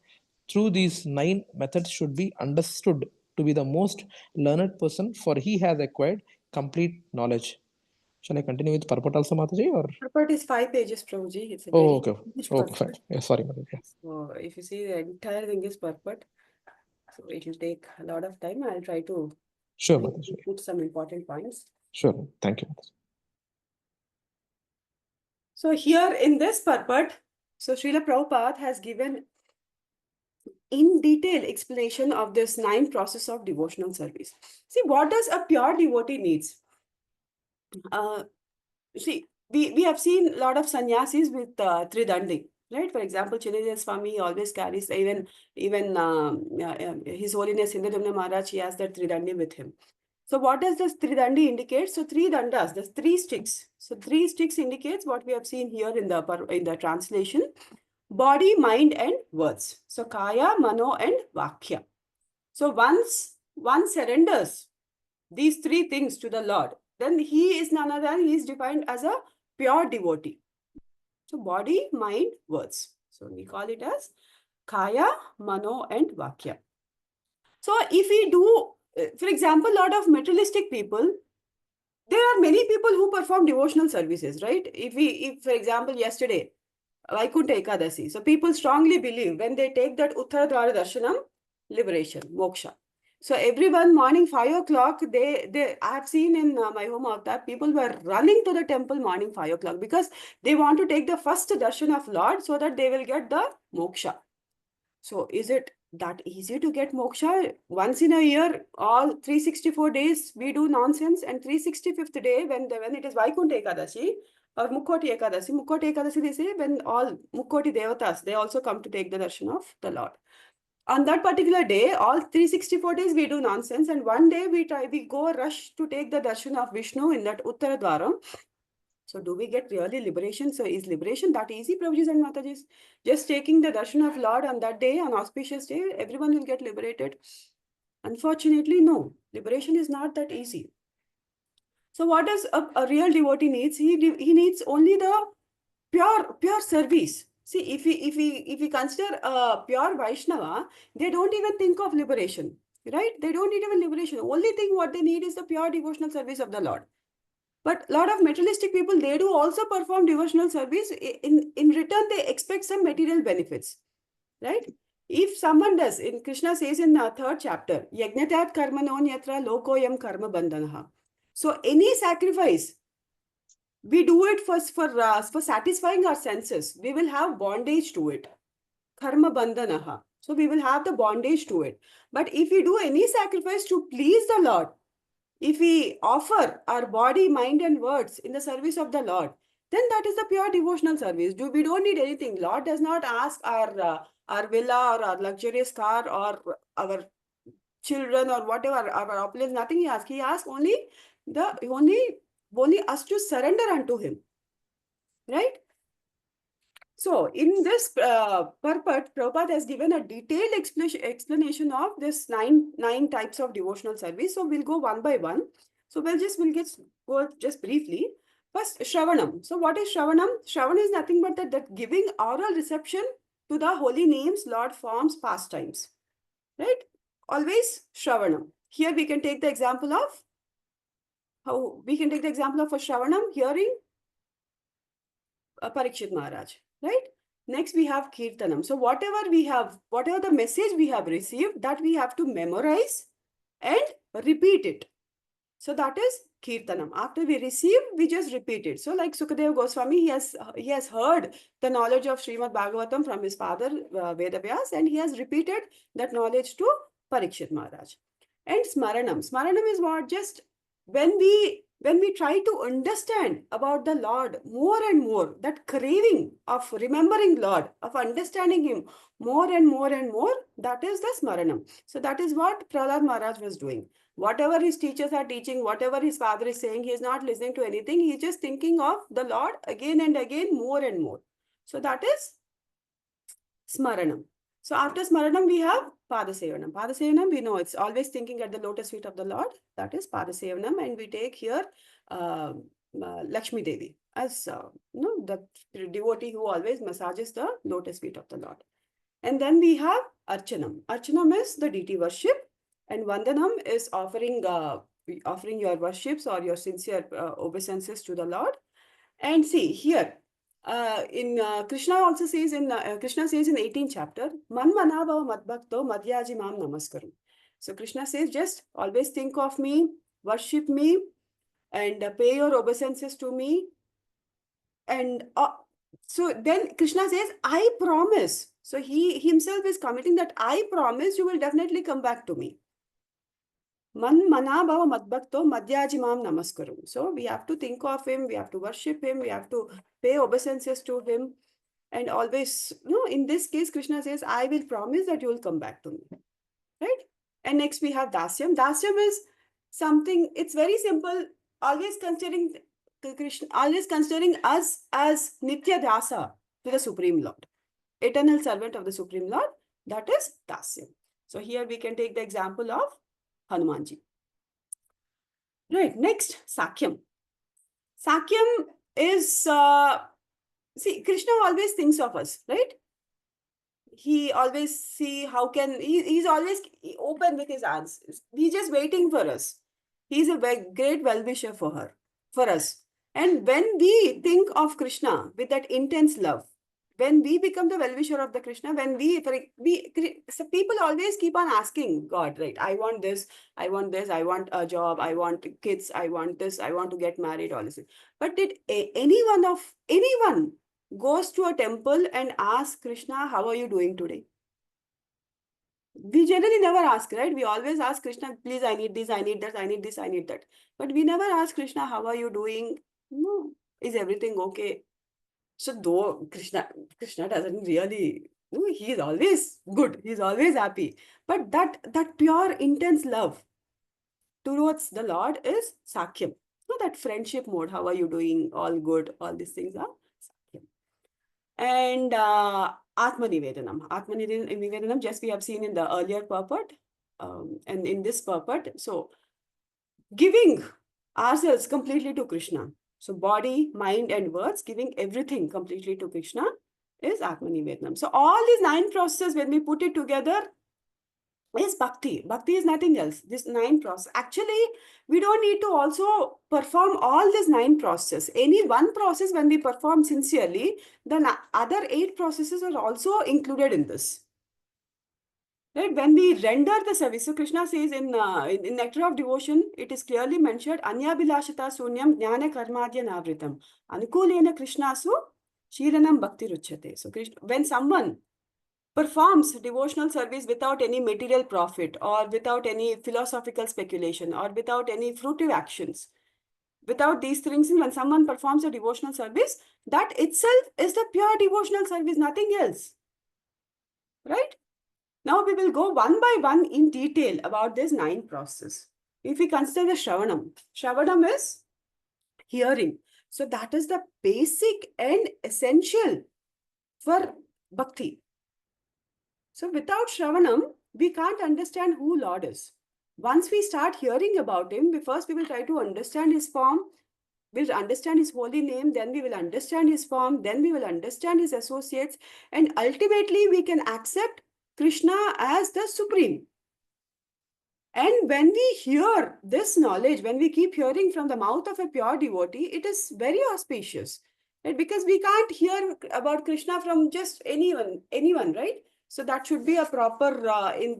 through these 9 methods should be understood to be the most learned person, for he has acquired complete knowledge. Shall I continue with purport also, Mataji? Or? Purport is 5 pages, Prabhuji. It's a Oh, very okay. huge Okay, fine. purport. Yeah, sorry, Mataji. Yeah. So if you see the entire thing is purport, so it will take a lot of time. I'll try to Sure, Mataji. put some important points. Sure. Thank you, Mataji. So here in this purport, so Srila Prabhupada has given in detail explanation of this 9 process of devotional service. See, what does a pure devotee needs? See, we have seen a lot of sannyasis with Tridandi, right? For example, Chinnajan Swami always carries, even His Holiness Indradumna Maharaj, he has that Tridandi with him. So what does this Tridandi indicate? So 3 dandas, the 3 sticks. So 3 sticks indicates what we have seen here in the translation: body, mind, and words. So kaya, mano, and vakya. So once one surrenders these 3 things to the Lord, then he is none other than he is defined as a pure devotee. So body, mind, words. So we call it as kaya, mano, and vakya. So if we do, for example, a lot of materialistic people, there are many people who perform devotional services, right? If for example, yesterday, Vaikuntha Ekadasi. So people strongly believe when they take that Uttara Dwara Darshanam, liberation, moksha. So everyone morning 5 o'clock, I have seen in my home avatar, people were running to the temple morning 5 o'clock because they want to take the first darshan of Lord so that they will get the moksha. So is it that easy to get moksha? Once in a year, all 364 days we do nonsense, and 365th day when it is Vaikuntha Ekadashi or Mukkoti Ekadasi they say when all Mukkoti Devatas, they also come to take the darshan of the Lord. On that particular day, all 364 days we do nonsense, and one day we go rush to take the darshan of Vishnu in that Uttara Dwaram. So do we get really liberation? So is liberation that easy, Prabhujis and Matajis? Just taking the darshan of Lord on that day, on auspicious day, everyone will get liberated? Unfortunately, no. Liberation is not that easy. So what does a real devotee needs? He needs only the pure service. See, if we consider a pure Vaishnava, they don't even think of liberation, right? They don't need even liberation. Only thing what they need is the pure devotional service of the Lord. But a lot of materialistic people, they do also perform devotional service. In return, they expect some material benefits, right? If someone does, in Krishna says in the 3rd chapter, Yajnatat karmanon yatra lokoyam karma bandhanaha. So any sacrifice, we do it for satisfying our senses. We will have bondage to it. Karma bandhanaha. So we will have the bondage to it. But if we do any sacrifice to please the Lord, if we offer our body, mind, and words in the service of the Lord, then that is the pure devotional service. We don't need anything. Lord does not ask our villa or our luxurious car or our children or whatever, our opulence, nothing he asks. He asks only only us to surrender unto him. Right? So, in this purport, Prabhupada has given a detailed explanation of this nine types of devotional service. So, we'll go one by one. So, we'll go just briefly. First, Shravanam. So, what is Shravanam? Shravanam is nothing but that giving oral reception to the holy names, Lord forms, pastimes. Right? Always Shravanam. Here we can take the example of a Shravanam, hearing Parikshit Maharaj, right? Next, we have Kirtanam. So whatever the message we have received, that we have to memorize and repeat it. So that is Kirtanam. After we receive, we just repeat it. So like Sukadeva Goswami, he has heard the knowledge of Srimad Bhagavatam from his father, Vedavyas, and he has repeated that knowledge to Parikshit Maharaj. And Smaranam. Smaranam is what? Just when we try to understand about the Lord more and more, that craving of remembering Lord, of understanding him more and more and more, that is the Smaranam. So that is what Prahlad Maharaj was doing. Whatever his teachers are teaching, whatever his father is saying, he is not listening to anything. He is just thinking of the Lord again and again, more and more. So that is Smaranam. So after Smaranam, we have Padasevanam. Padasevanam, we know it's always thinking at the lotus feet of the Lord. That is Padasevanam. And we take here Lakshmi Devi as the devotee who always massages the lotus feet of the Lord. And then we have Archanam. Archanam is the deity worship. And Vandanam is offering your worships or your sincere obeisances to the Lord. And see here, Krishna also says Krishna says in 18th chapter, Man manava madbhakto madhyaji mam namaskaram. So Krishna says, just always think of me, worship me, and pay your obeisances to me. And so then Krishna says, I promise. So he himself is committing that I promise you will definitely come back to me. Man manabhava madbhakto madhyaji mam namaskaram. So we have to think of him, we have to worship him, we have to pay obeisances to him. And always, in this case, Krishna says, I will promise that you will come back to me. Right? And next we have Dasyam. Dasyam is something, it's very simple, always considering Krishna, always considering us as Nitya Dasa to the Supreme Lord, eternal servant of the Supreme Lord. That is Dasyam. So here we can take the example of Hanumanji. Right, next, Sakyam. Sakyam is, see, Krishna always thinks of us, right? He always see how can, he's always open with his answers. He's just waiting for us. He's a great well-wisher for us. And when we think of Krishna with that intense love, when we become the well-wisher of the Krishna, so people always keep on asking God, right? I want this, I want a job, I want kids, I want this, I want to get married, all this. But did anyone goes to a temple and asks Krishna, how are you doing today? We generally never ask, right? We always ask Krishna, please, I need this, I need that, I need this, I need that. But we never ask Krishna, how are you doing? No, is everything okay? So though Krishna doesn't really, he is always good, he's always happy. But that pure, intense love towards the Lord is Sakyam. So that friendship mode, how are you doing? All good, all these things are Sakyam. And Atmanivedanam. Atmanivedanam, just we have seen in the earlier purport. And in this purport, so giving ourselves completely to Krishna. So body, mind, and words, giving everything completely to Krishna is Atmanivedanam. So all these 9 processes, when we put it together, is Bhakti. Bhakti is nothing else. This 9 process. Actually, we don't need to also perform all these 9 processes. Any one process, when we perform sincerely, then other 8 processes are also included in this. Right? When we render the service, so Krishna says in Nectar of Devotion, it is clearly mentioned, Anya Bilashata Sunyam Jnana Karmadya Navritam. Anukulena Krishnasu Shiranam Bhakti Ruchyate. So when someone performs devotional service without any material profit or without any philosophical speculation or without any fruitive actions, without these things, when someone performs a devotional service, that itself is the pure devotional service, nothing else. Right? Now we will go one by one in detail about this 9 processes. If we consider the Shravanam is hearing. So that is the basic and essential for bhakti. So without Shravanam, we can't understand who Lord is. Once we start hearing about him, we will try to understand his form, we'll understand his holy name, then we will understand his form, then we will understand his associates, and ultimately we can accept Krishna as the supreme. And when we hear this knowledge, when we keep hearing from the mouth of a pure devotee, it is very auspicious, right? Because we can't hear about Krishna from just anyone, right? So that should be a proper,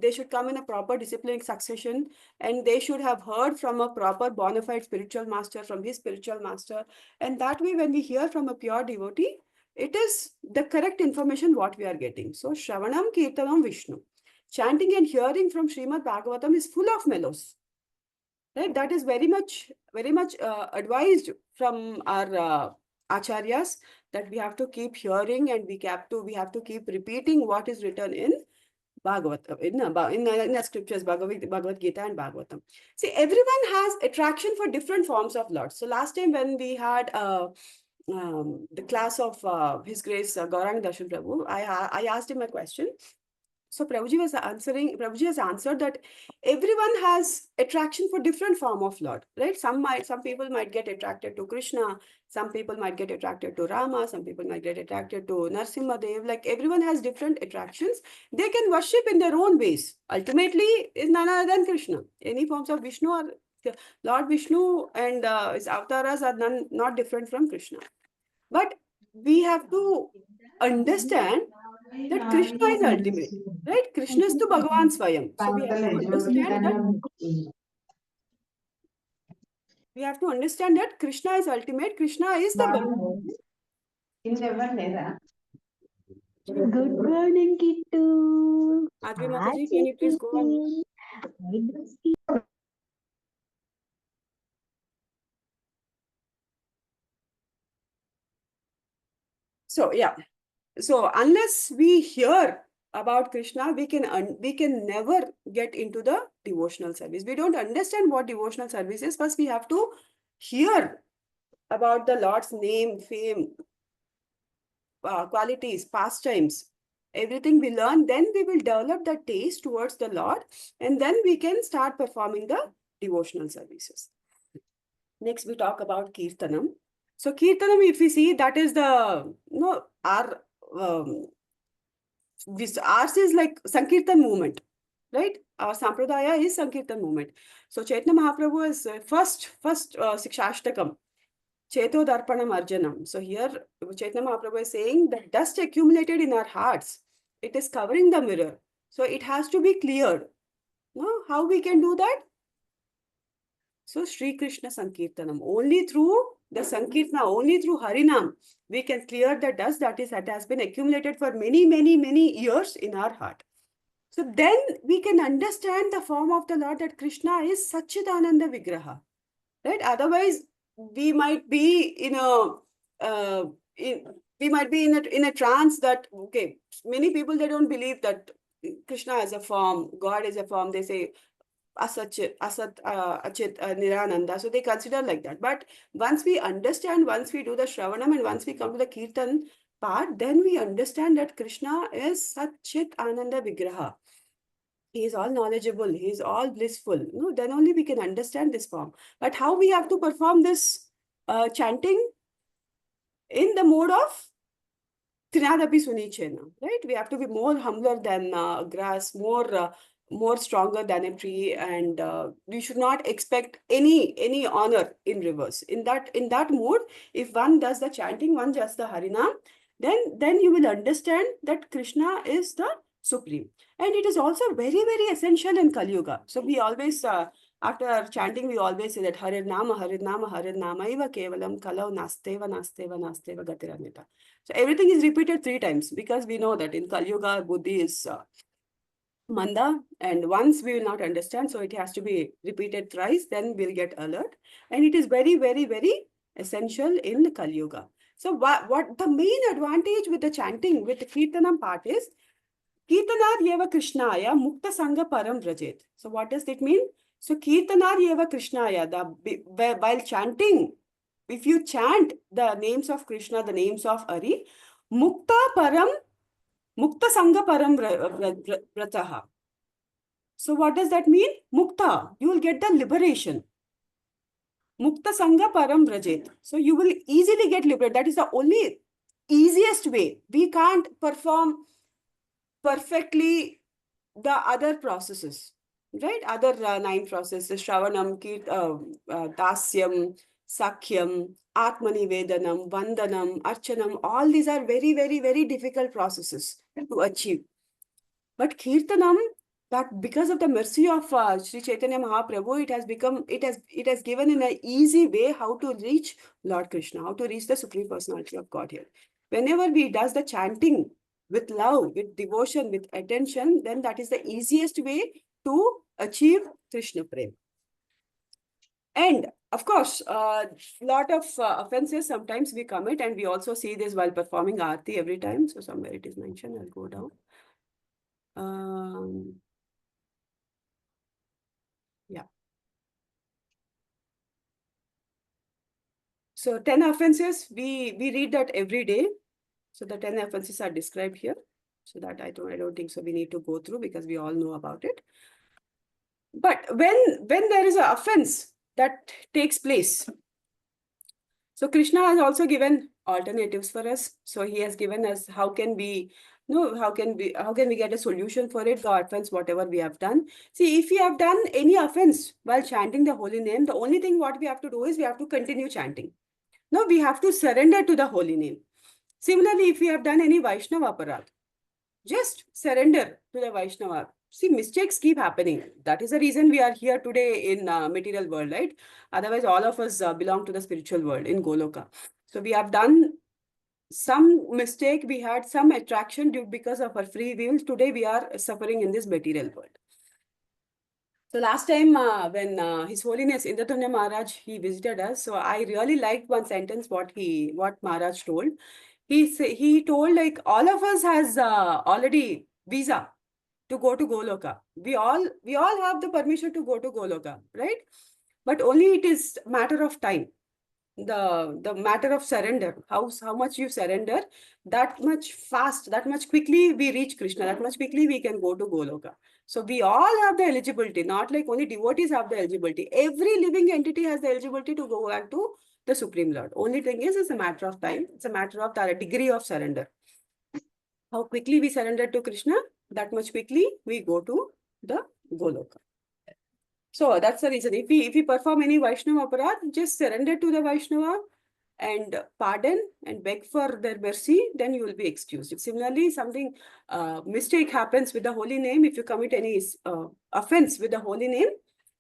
they should come in a proper disciplining succession, and they should have heard from a proper bona fide spiritual master, from his spiritual master. And that way, when we hear from a pure devotee, it is the correct information what we are getting. So Shravanam Kirtanam Vishnu. Chanting and hearing from Srimad Bhagavatam is full of mellows. Right? That is very much advised from our acharyas, that we have to keep hearing and we have to keep repeating what is written in Bhagavatam, in the scriptures, Bhagavad Gita and Bhagavatam. See, everyone has attraction for different forms of Lord. So last time when we had the class of His Grace Gaurang Darshan Prabhu, I asked him a question. So Prabhuji has answered that everyone has attraction for different form of Lord, right? Some people might get attracted to Krishna, some people might get attracted to Rama, some people might get attracted to Narsimha Dev. Like everyone has different attractions. They can worship in their own ways. Ultimately, is none other than Krishna. Any forms of Vishnu or Lord Vishnu and his avatars are not different from Krishna. But we have to understand that Krishna is ultimate, right? Krishna is to Bhagavan Swayam. So we have to understand that Krishna is ultimate. Krishna is the Bhagavan. Good morning, Kittu. Padma Mataji, can you please go on? So yeah. So unless we hear about Krishna, we can never get into the devotional service. We don't understand what devotional service is. First, we have to hear about the Lord's name, fame, qualities, pastimes, everything we learn. Then we will develop the taste towards the Lord, and then we can start performing the devotional services. Next, we talk about Kirtanam. So Kirtanam, if we see, that is the ours is like Sankirtan movement, right? Our Sampradaya is Sankirtan movement. So Chaitanya Mahaprabhu is first Sikshashtakam, Cheto Darpanam Arjanam. So here Chaitanya Mahaprabhu is saying that dust accumulated in our hearts, it is covering the mirror. So it has to be cleared. No? How we can do that? So Sri Krishna Sankirtanam. Only through the Sankirtana, only through Harinam, we can clear the dust that has been accumulated for many, many, many years in our heart. So then we can understand the form of the Lord, that Krishna is Satchidananda Vigraha. Right? Otherwise, we might be in a trance that, okay, many people, they don't believe that Krishna is a form, God is a form. They say Asat, Achit, Nirananda. So they consider like that. But once we understand, once we do the Shravanam and once we come to the Kirtan part, then we understand that Krishna is Satchit Ananda Vigraha. He is all knowledgeable. He is all blissful. No, then only we can understand this form. But how we have to perform this chanting? In the mode of Trinadapi Sunichena, right? We have to be more humbler than grass, more stronger than a tree, and we should not expect any honor in reverse. In that mode, if one does the chanting, one does the Harinam, then you will understand that Krishna is the supreme. And it is also very, very essential in Kali Yuga. So we always, after chanting, we always say that Harinama, Harinama, Harinama, Iva Kevalam, Kalau Nasteva, Nasteva, Nasteva, Gatiramita. So everything is repeated 3 times, because we know that in Kali Yuga, Buddhi is Manda, and once we will not understand, so it has to be repeated thrice, then we'll get alert. And it is very, very, very essential in the Kali Yuga. So what the main advantage with the chanting, with the Kirtanam part is, Kirtanar Yeva Krishnaya Mukta Sangha Param Vrajet. So what does it mean? So Kirtanar Yeva Krishnaya, while chanting, if you chant the names of Krishna, the names of Hari, Mukta Sangha Param Vrataha. So what does that mean? Mukta, you will get the liberation. Mukta Sangha Param Vrajet. So you will easily get liberated. That is the only easiest way. We can't perform perfectly the other processes, right? Other 9 processes, Shravanam, Dasyam, Sakhyam, Atmanivedanam, Vandanam, Archanam, all these are very, very, very difficult processes to achieve. But Kirtanam, that because of the mercy of Sri Chaitanya Mahaprabhu, it has given in an easy way how to reach Lord Krishna, how to reach the Supreme Personality of Godhead. Whenever we does the chanting with love, with devotion, with attention, then that is the easiest way to achieve Krishna Prem. And of course, lot of offenses sometimes we commit, and we also see this while performing Aarti every time. So somewhere it is mentioned, I'll go down. Yeah. So 10 offenses, we read that every day. So the 10 offenses are described here. So that I don't think so we need to go through because we all know about it. But when there is an offense that takes place, so Krishna has also given alternatives for us. So he has given us how can we get a solution for it, the offense, whatever we have done. See, if we have done any offense while chanting the holy name, the only thing what we have to do is we have to continue chanting. No, we have to surrender to the holy name. Similarly, if we have done any Vaishnava aparadh, just surrender to the Vaishnava. See, mistakes keep happening. That is the reason we are here today in material world, right? Otherwise, all of us belong to the spiritual world in Goloka. So we have done some mistake. We had some attraction due because of our free will. Today, we are suffering in this material world. So last time when His Holiness Indratunya Maharaj, he visited us. So I really liked one sentence what Maharaj told. He told like all of us has already visa to go to Goloka. We all have the permission to go to Goloka, right? But only it is matter of time. The matter of surrender, how much you surrender, that much fast, that much quickly we reach Krishna, that much quickly we can go to Goloka. So we all have the eligibility, not like only devotees have the eligibility. Every living entity has the eligibility to go back to the Supreme Lord. Only thing is, it's a matter of time. It's a matter of the degree of surrender. How quickly we surrender to Krishna, that much quickly we go to the Goloka. So that's the reason. If we perform any Vaishnava aparadh, just surrender to the Vaishnava and pardon and beg for their mercy, then you will be excused. If similarly something mistake happens with the holy name, if you commit any offense with the holy name,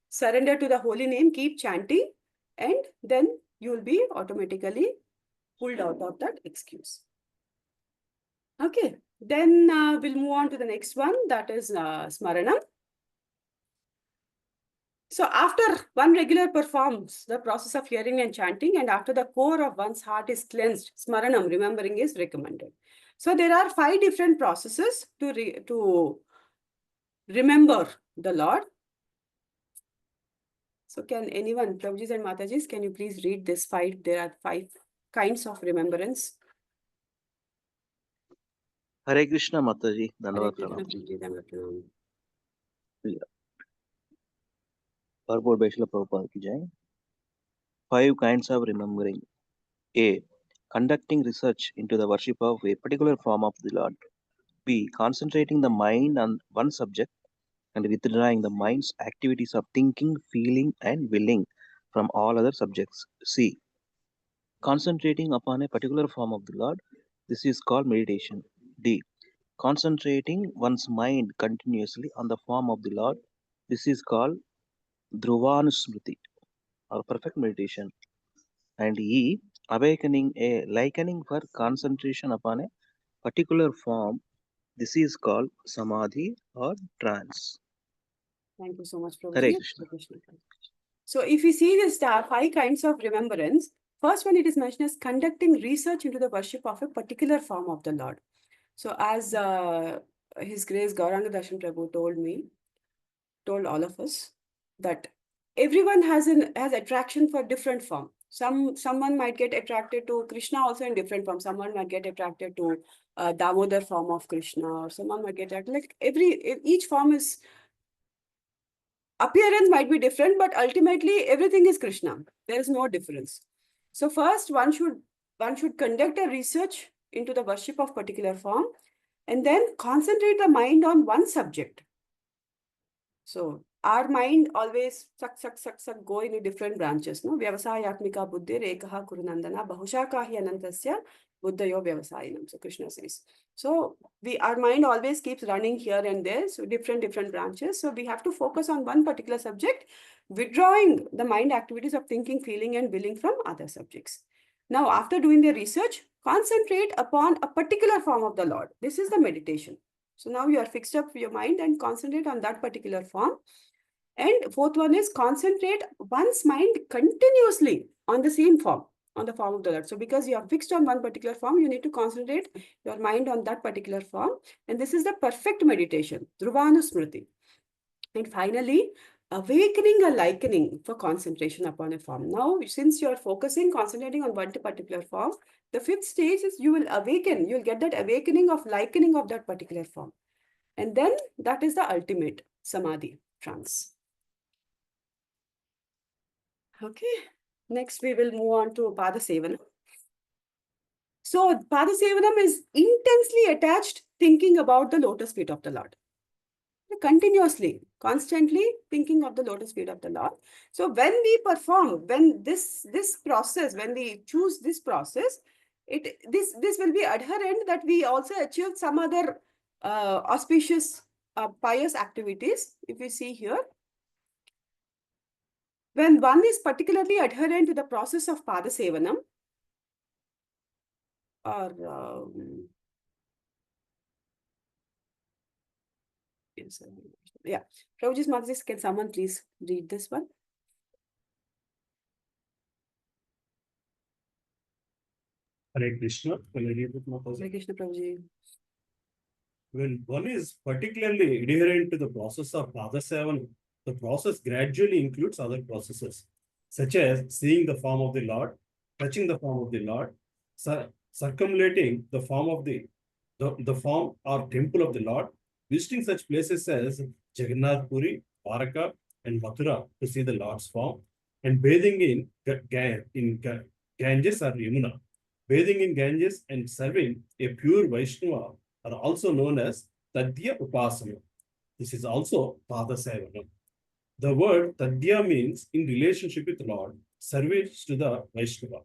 surrender to the holy name, keep chanting, and then you will be automatically pulled out of that excuse. Okay, then we'll move on to the next one, that is Smaranam. So after one regular performs the process of hearing and chanting, and after the core of one's heart is cleansed, Smaranam, remembering, is recommended. So there are 5 different processes to remember the Lord. So can anyone, Prabhujis and Matajis, can you please read this 5? There are 5 kinds of remembrance. Hare Krishna Mataji, Hare Dandavat Krishna, Pranam. Prabhuji, Dandavat Pranam. Purport by Srila Prabhupada ki jai. 5 kinds of remembering. A. Conducting research into the worship of a particular form of the Lord. B. Concentrating the mind on one subject and withdrawing the mind's activities of thinking, feeling, and willing from all other subjects. C. Concentrating upon a particular form of the Lord. This is called meditation. D. Concentrating one's mind continuously on the form of the Lord. This is called Dhruvanusmriti, or perfect meditation. And E. Awakening a likening for concentration upon a particular form. This is called Samadhi or trance. Thank you so much, Hare Prabhuji. Krishna. So if we see this 5 kinds of remembrance, first one, it is mentioned as conducting research into the worship of a particular form of the Lord. So as His Grace Gauranga Darshan Prabhu told all of us that everyone has attraction for different form. Someone might get attracted to Krishna also in different forms. Someone might get attracted to Damodar form of Krishna, or someone might get attracted, like each form is, appearance might be different, but ultimately everything is Krishna. There is no difference. So first one should conduct a research into the worship of particular form, and then concentrate the mind on one subject. So our mind always suck go into different branches. No, Vyavasayatmika buddhi rekaha kurunandana bahushakahi anantasya buddhayo vyavasayinam. So Krishna says. So our mind always keeps running here and there. So different branches. So we have to focus on one particular subject, withdrawing the mind activities of thinking, feeling, and willing from other subjects. Now, after doing the research, concentrate upon a particular form of the Lord. This is the meditation. So now you are fixed up your mind and concentrate on that particular form. And fourth one is concentrate one's mind continuously on the same form, on the form of the Lord. So because you are fixed on one particular form, you need to concentrate your mind on that particular form. And this is the perfect meditation, Dhruvanusmriti. And finally, awakening a likening for concentration upon a form. Now, since you are concentrating on one particular form, the fifth stage is you will awaken, you will get that awakening of likening of that particular form. And then that is the ultimate samadhi, trance. Okay, next we will move on to Pada Sevana. So Pada Sevanam is intensely attached thinking about the lotus feet of the Lord. Continuously, constantly thinking of the lotus feet of the Lord. So when we perform, when this process, when we choose this process, this will be adherent that we also achieve some other auspicious pious activities. If you see here, when one is particularly adherent to the process of Pada Sevanam, or yes, yeah, Prabhuji's Mataji, can someone please read this one? Hare Krishna. Will I read it, Mataji? Hare Krishna, Prabhuji. When one is particularly adherent to the process of Pada Sevana, the process gradually includes other processes, such as seeing the form of the Lord, touching the form of the Lord, circumambulating the form of the form or temple of the Lord, visiting such places as Jagannath Puri, Dwaraka, and Mathura to see the Lord's form, and bathing in Ganges or Yamuna. Bathing in Ganges and serving a pure Vaishnava are also known as Tadya Upasana. This is also Pada Sevana. The word Tadya means in relationship with Lord, service to the Vaishnava.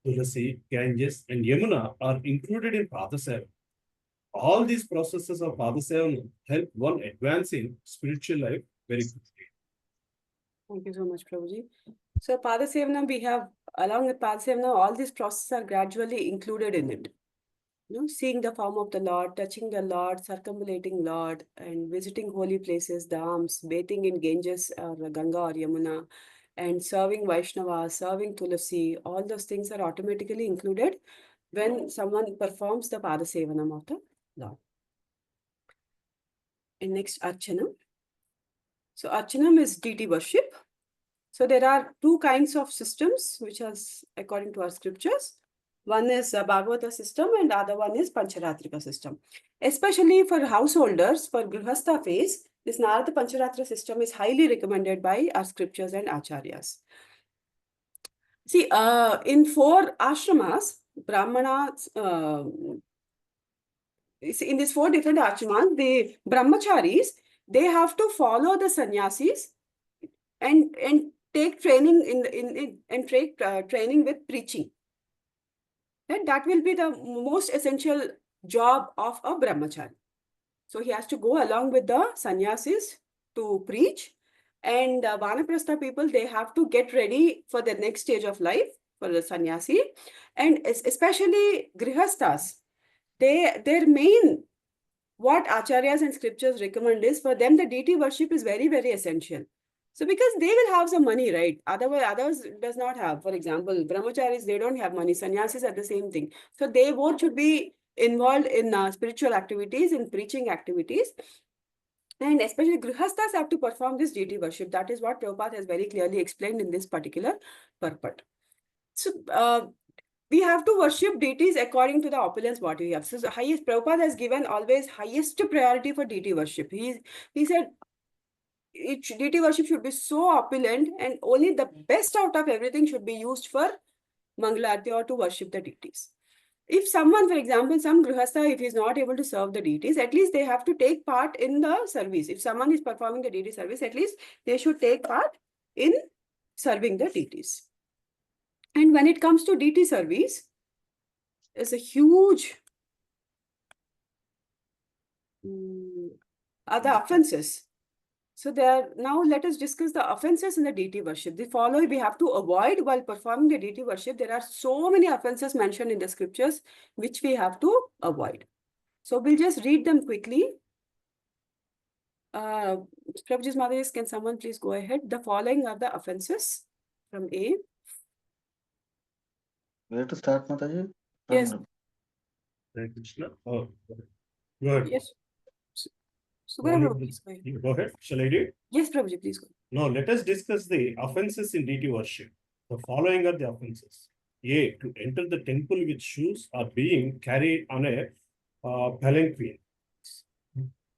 Tulasi, Ganges, and Yamuna are included in Pada Sevana. All these processes of Pada Sevana help one advance in spiritual life very quickly. Thank you so much, Prabhuji. So Pada Sevana, we have, along with Pada Sevana, all these processes are gradually included in it. You know, seeing the form of the Lord, touching the Lord, circumambulating Lord, and visiting holy places, dhams, bathing in Ganges or Ganga or Yamuna, and serving Vaishnava, serving Tulasi, all those things are automatically included when someone performs the Pada Sevanam of the Lord. And next, Archana. So Archanam is deity worship. So there are two kinds of systems, which are according to our scriptures. One is a Bhagavata system and the other one is Pancharatrika system. Especially for householders, for Grihastha phase, this Narada Pancharatra system is highly recommended by our scriptures and acharyas. See, in 4 ashramas, Brahmanas, in these 4 different ashramas, the brahmacharis, they have to follow the sannyasis and take training and take training with preaching. And that will be the most essential job of a brahmachari. So he has to go along with the sannyasis to preach, and Vanaprastha people, they have to get ready for the next stage of life for the sannyasi, and especially grihasthas, their main, what acharyas and scriptures recommend is, for them the deity worship is very, very essential. So because they will have some money, right? Otherwise, others does not have. For example, brahmacharis, they don't have money. Sannyasis are the same thing. So they both should be involved in spiritual activities, in preaching activities. And especially grihasthas have to perform this deity worship. That is what Prabhupada has very clearly explained in this particular purport. So we have to worship deities according to the opulence what we have. So the highest, Prabhupada has given always highest priority for deity worship. He said deity worship should be so opulent, and only the best out of everything should be used for Mangalarti or to worship the deities. If someone, for example, some grihastha, if he's not able to serve the deities, at least they have to take part in the service. If someone is performing the deity service, at least they should take part in serving the deities. And when it comes to deity service, it's a huge the offenses. So now let us discuss the offenses in the deity worship. The following we have to avoid while performing the deity worship. There are so many offenses mentioned in the scriptures which we have to avoid. So we'll just read them quickly. Prabhuji's Mataji, can someone please go ahead? The following are the offenses from A. Where to start, Mataji? Yes. Hare Krishna. Oh, go ahead. Yes. So Go ahead. please go ahead. You go ahead. Shall I do it? Yes, Prabhuji, please go. Now let us discuss the offenses in deity worship. The following are the offenses. A. To enter the temple with shoes or being carried on a palanquin.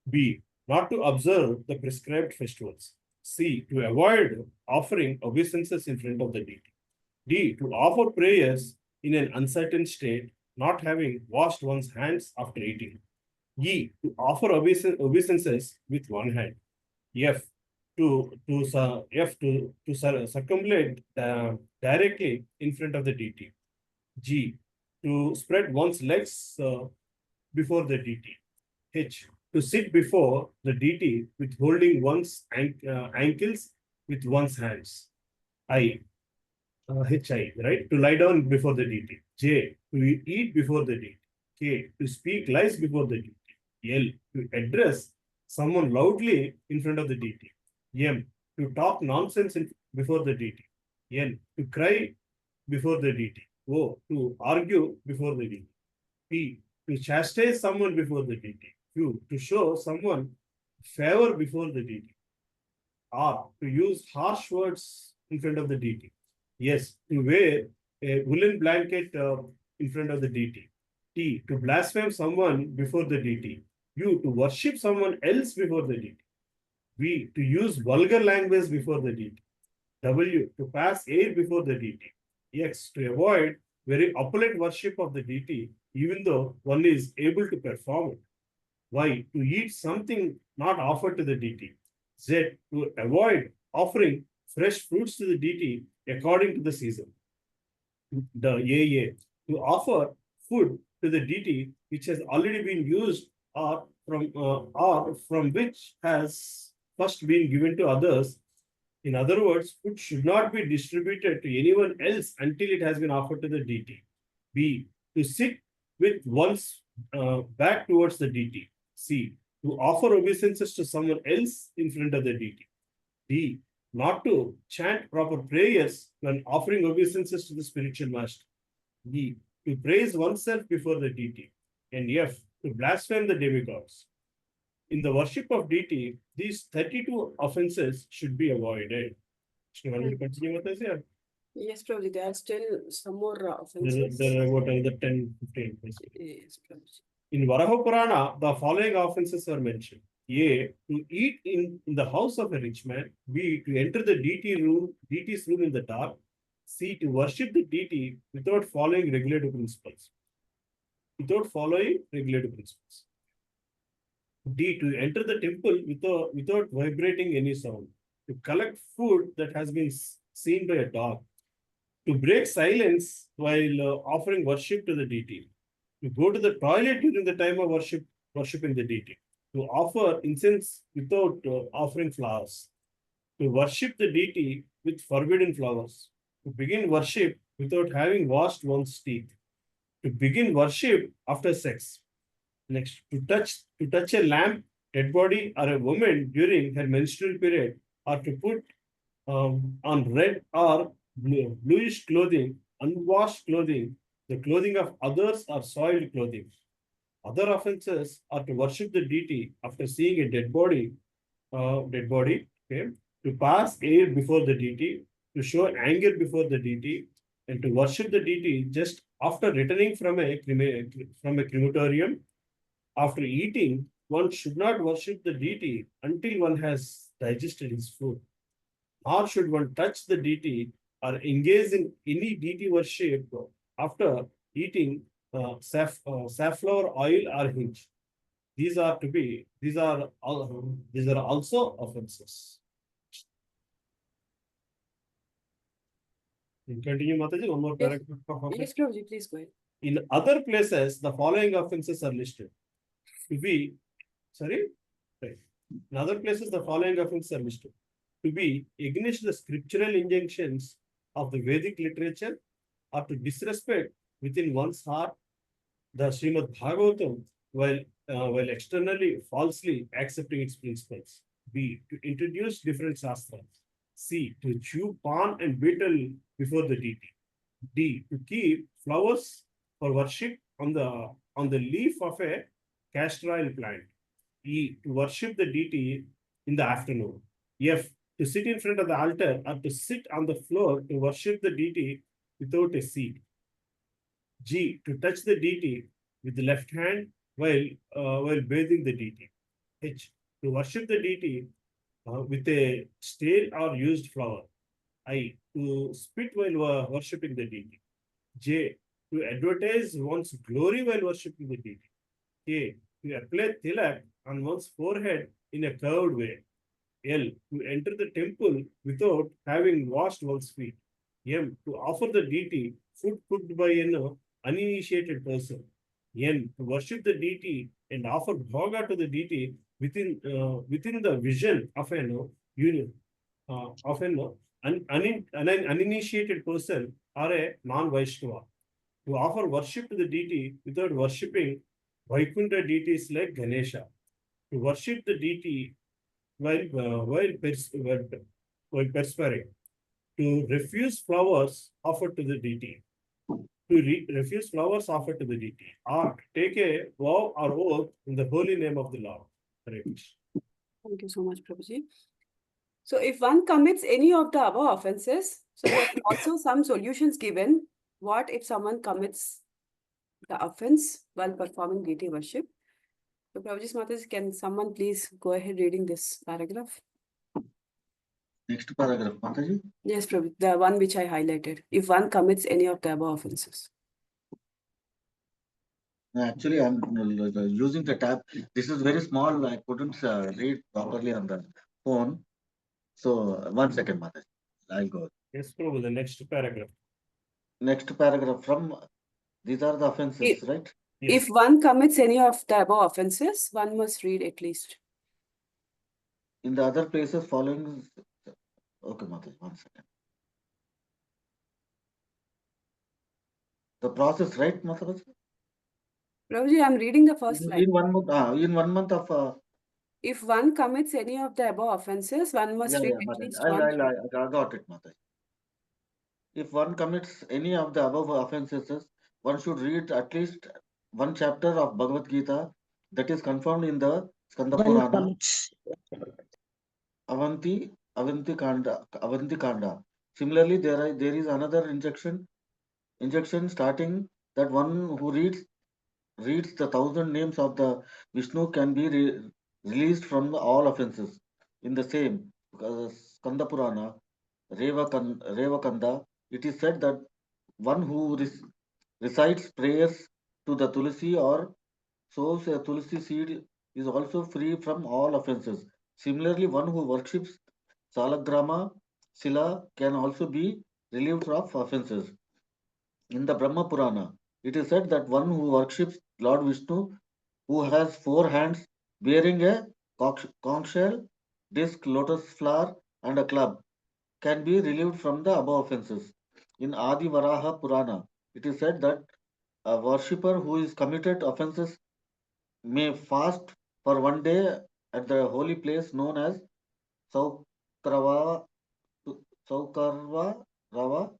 B. Not to observe the prescribed festivals. C. To avoid offering obeisances in front of the deity. D. To offer prayers in an uncertain state, not having washed one's hands after eating. E. To offer obeisances with one hand. F. To circumambulate directly in front of the deity. G. To spread one's legs before the deity. H. To sit before the deity with holding one's ankles with one's hands. I. HI, right? To lie down before the deity. J. To eat before the deity. K. To speak lies before the deity. L. To address someone loudly in front of the deity. M. To talk nonsense before the deity. N. To cry before the deity. O. To argue before the deity. P. To chastise someone before the deity. Q. To show someone favor before the deity. R. To use harsh words in front of the deity. Yes. To wear a woolen blanket in front of the deity. T. To blaspheme someone before the deity. U. To worship someone else before the deity. V. To use vulgar language before the deity. W. To pass air before the deity. X. To avoid very opulent worship of the deity, even though one is able to perform it. Y. To eat something not offered to the deity. Z. To avoid offering fresh fruits to the deity according to the season. The AA. To offer food to the deity which has already been used or from which has first been given to others. In other words, food should not be distributed to anyone else until it has been offered to the deity. B. To sit with one's back towards the deity. C. To offer obeisances to someone else in front of the deity. D. Not to chant proper prayers when offering obeisances to the spiritual master. E. To praise oneself before the deity. And F. To blaspheme the demigods. In the worship of deity, these 32 offenses should be avoided. Should you want me to continue with this here? Yes, Prabhuji, there are still some more offenses. There are about another 10, 15. Basically. Yes, Prabhuji. In Varaha Purana, the following offenses are mentioned. A. To eat in the house of a rich man. B. To enter the deity's room in the dark. C. To worship the deity without following regulative principles. D. To enter the temple without vibrating any sound. To collect food that has been seen by a dog. To break silence while offering worship to the deity. To go to the toilet during the time of worshiping the deity. To offer incense without offering flowers. To worship the deity with forbidden flowers. To begin worship without having washed one's teeth. To begin worship after sex. Next, to touch a lamp, dead body, or a woman during her menstrual period, or to put on red or bluish clothing, unwashed clothing, the clothing of others, or soiled clothing. Other offenses are to worship the deity after seeing a dead body, okay, to pass air before the deity, to show anger before the deity, and to worship the deity just after returning from a crematorium. After eating, one should not worship the deity until one has digested his food. Nor should one touch the deity or engage in any deity worship after eating safflower oil or hinge. These are also offenses. Continue, Mataji. One more Yes. paragraph. of offense. Yes, Prabhuji, please go ahead. In other places, the following offenses are listed. Right. In other places, the following offenses are listed. To be against the scriptural injunctions of the Vedic literature, or to disrespect within one's heart the Srimad Bhagavatam while externally falsely accepting its principles. B. To introduce different shastras. C. To chew pan and betel before the deity. D. To keep flowers for worship on the leaf of a castor oil plant. E. To worship the deity in the afternoon. F. To sit in front of the altar or to sit on the floor to worship the deity without a seat. G. To touch the deity with the left hand while bathing the deity. H. To worship the deity with a stale or used flower. I. To spit while worshipping the deity. J. To advertise one's glory while worshipping the deity. K. To apply tilak on one's forehead in a curved way. L. To enter the temple without having washed one's feet. M. To offer the deity food cooked by an uninitiated person. N. To worship the deity and offer bhoga to the deity within the vision of an uninitiated person or a non-Vaishnava. To offer worship to the deity without worshipping Vaikuntha deities like Ganesha. To worship the deity while perspiring. To refuse flowers offered to the deity. To refuse flowers offered to the deity. Or take a vow or oath in the holy name of the Lord. Hare Krishna. Thank you so much, Prabhuji. So if one commits any of the above offenses, so there are also some solutions given. What if someone commits the offense while performing deity worship? So Prabhuji Mataji, can someone please go ahead reading this paragraph? Next paragraph, Mataji. Yes, Prabhuji, the one which I highlighted. If one commits any of the above offenses. Actually, I'm using the tab. This is very small. I couldn't read properly on the phone. So, 1 second, Mataji. I'll go. Yes, Prabhu, the next paragraph. Next paragraph from, these are the offenses, right? Yes. If one commits any of the above offenses, one must read at least. In the other places following, okay, Mataji, 1 second. The process, right, Mataji? Prabhuji, I'm reading the first line. In 1 month, in 1 month of. If one commits any of the above offenses, one must read at Mataji. least I one. got it, Mataji. If one commits any of the above offenses, one should read at least one chapter of Bhagavad Gita that is confirmed in the Skanda Purana, Avanti Kanda. Similarly, there is another injection starting that one who reads the 1,000 names of the Vishnu can be released from all offenses. In the same Skanda Purana, Revakanda, it is said that one who recites prayers to the Tulsi or sows a Tulsi seed is also free from all offenses. Similarly, one who worships Salagrama, Sila can also be relieved of offenses. In the Brahma Purana, it is said that one who worships Lord Vishnu, who has 4 hands, bearing a conch shell, disc, lotus flower, and a club, can be relieved from the above offenses. In Adi Varaha Purana, it is said that a worshipper who is committed offenses may fast for 1 day at the holy place known as Saukarva Rava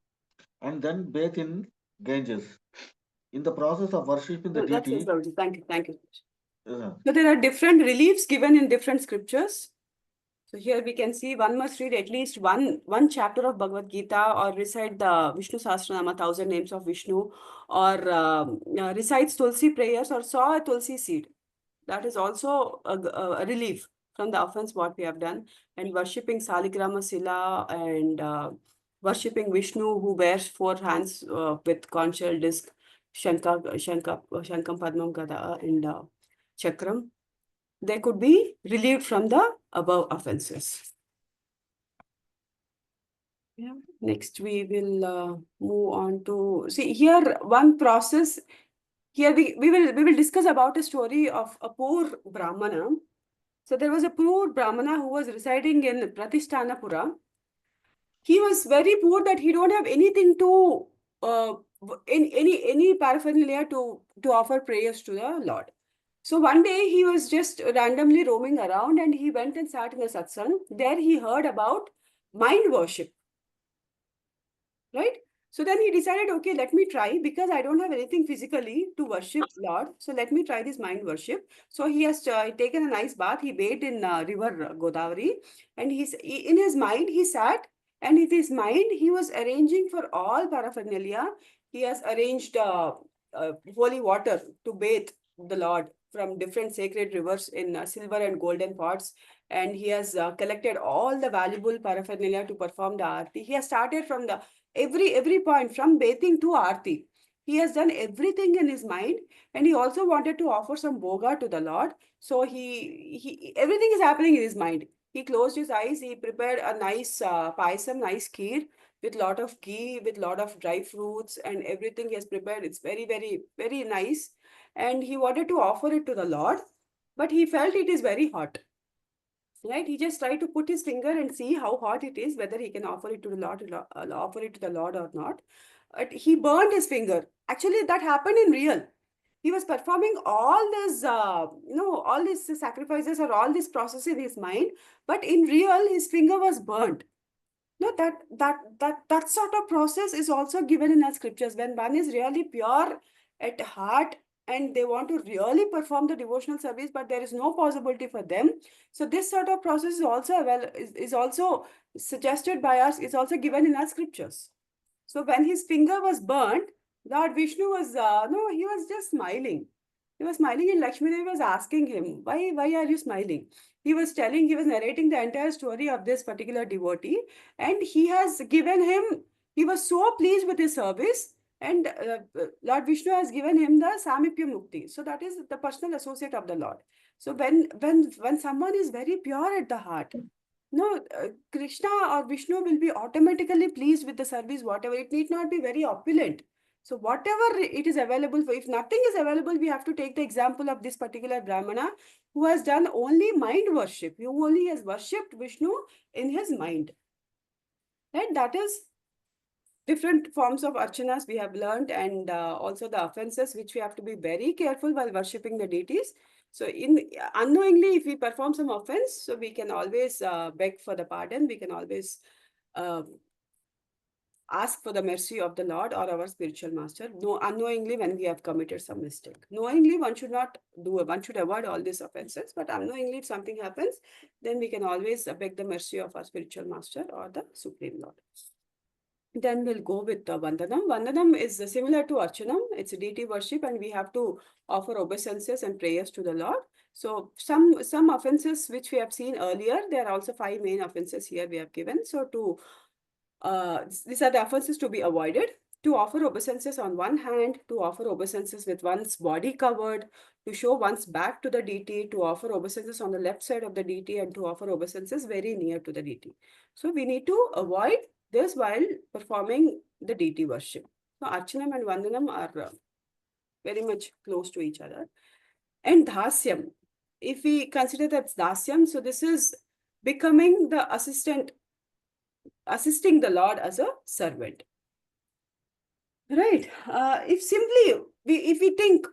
and then bathe in Ganges. In the process of worshipping the That's deity, it, Prabhuji. Thank you. So there are different reliefs given in different scriptures. So here we can see one must read at least one chapter of Bhagavad Gita, or recite the Vishnu Sahasranama, 1000 names of Vishnu, or recites Tulsi prayers, or saw a Tulsi seed. That is also a relief from the offense what we have done. And worshipping Saligrama Sila, and worshipping Vishnu, who wears 4 hands with conch shell disc, Shankam Padmam Gada, and Chakram. They could be relieved from the above offenses. Yeah. Next, we will move on to see here one process. Here we will discuss about a story of a poor Brahmana. So there was a poor Brahmana who was residing in Pratishthanapura. He was very poor that he don't have anything to any paraphernalia to offer prayers to the Lord. So one day he was just randomly roaming around, and he went and sat in a satsang. There he heard about mind worship, right? So then he decided, okay, let me try, because I don't have anything physically to worship Lord. So let me try this mind worship. So he has taken a nice bath. He bathed in river Godavari, and in his mind he sat, and in his mind he was arranging for all paraphernalia. He has arranged holy water to bathe the Lord from different sacred rivers in silver and golden pots. And he has collected all the valuable paraphernalia to perform the aarti. He has started from the every point, from bathing to aarti. He has done everything in his mind, and he also wanted to offer some bhoga to the Lord. So he everything is happening in his mind. He closed his eyes. He prepared a nice paisam, nice kheer with lot of ghee, with lot of dry fruits, and everything he has prepared. It's very, very, very nice. And he wanted to offer it to the Lord, but he felt it is very hot. Right? He just tried to put his finger and see how hot it is, whether he can offer it to the Lord or not. But he burned his finger. Actually, that happened in real. He was performing all this, all these sacrifices or all this process in his mind, but in real, his finger was burnt. No, that sort of process is also given in our scriptures. When one is really pure at heart, and they want to really perform the devotional service, but there is no possibility for them. So this sort of process is also is also suggested by us, is also given in our scriptures. So when his finger was burnt, Lord Vishnu was he was just smiling. He was smiling, and Lakshmi Devi was asking him, why are you smiling? He was narrating the entire story of this particular devotee, and he was so pleased with his service, and Lord Vishnu has given him the Samipya Mukti. So that is the personal associate of the Lord. So when someone is very pure at the heart, Krishna or Vishnu will be automatically pleased with the service, whatever. It need not be very opulent. So whatever it is available for, if nothing is available, we have to take the example of this particular Brahmana who has done only mind worship. Who only has worshipped Vishnu in his mind. Right? That is different forms of archanas we have learned, and also the offenses which we have to be very careful while worshipping the deities. So unknowingly, if we perform some offense, so we can always beg for the pardon. We can always ask for the mercy of the Lord or our spiritual master. No, unknowingly, when we have committed some mistake. Knowingly, one should not do it. One should avoid all these offenses. But unknowingly, if something happens, then we can always beg the mercy of our spiritual master or the Supreme Lord. Then we'll go with the Vandanam. Vandanam is similar to Archanam. It's a deity worship, and we have to offer obeisances and prayers to the Lord. So some offenses which we have seen earlier, there are also 5 main offenses here we have given. So these are the offenses to be avoided. To offer obeisances on one hand, to offer obeisances with one's body covered, to show one's back to the deity, to offer obeisances on the left side of the deity, and to offer obeisances very near to the deity. So we need to avoid this while performing the deity worship. So Archanam and Vandanam are very much close to each other. And Dhasyam, if we consider that Dhasyam, so this is becoming the assisting the Lord as a servant. Right. If we think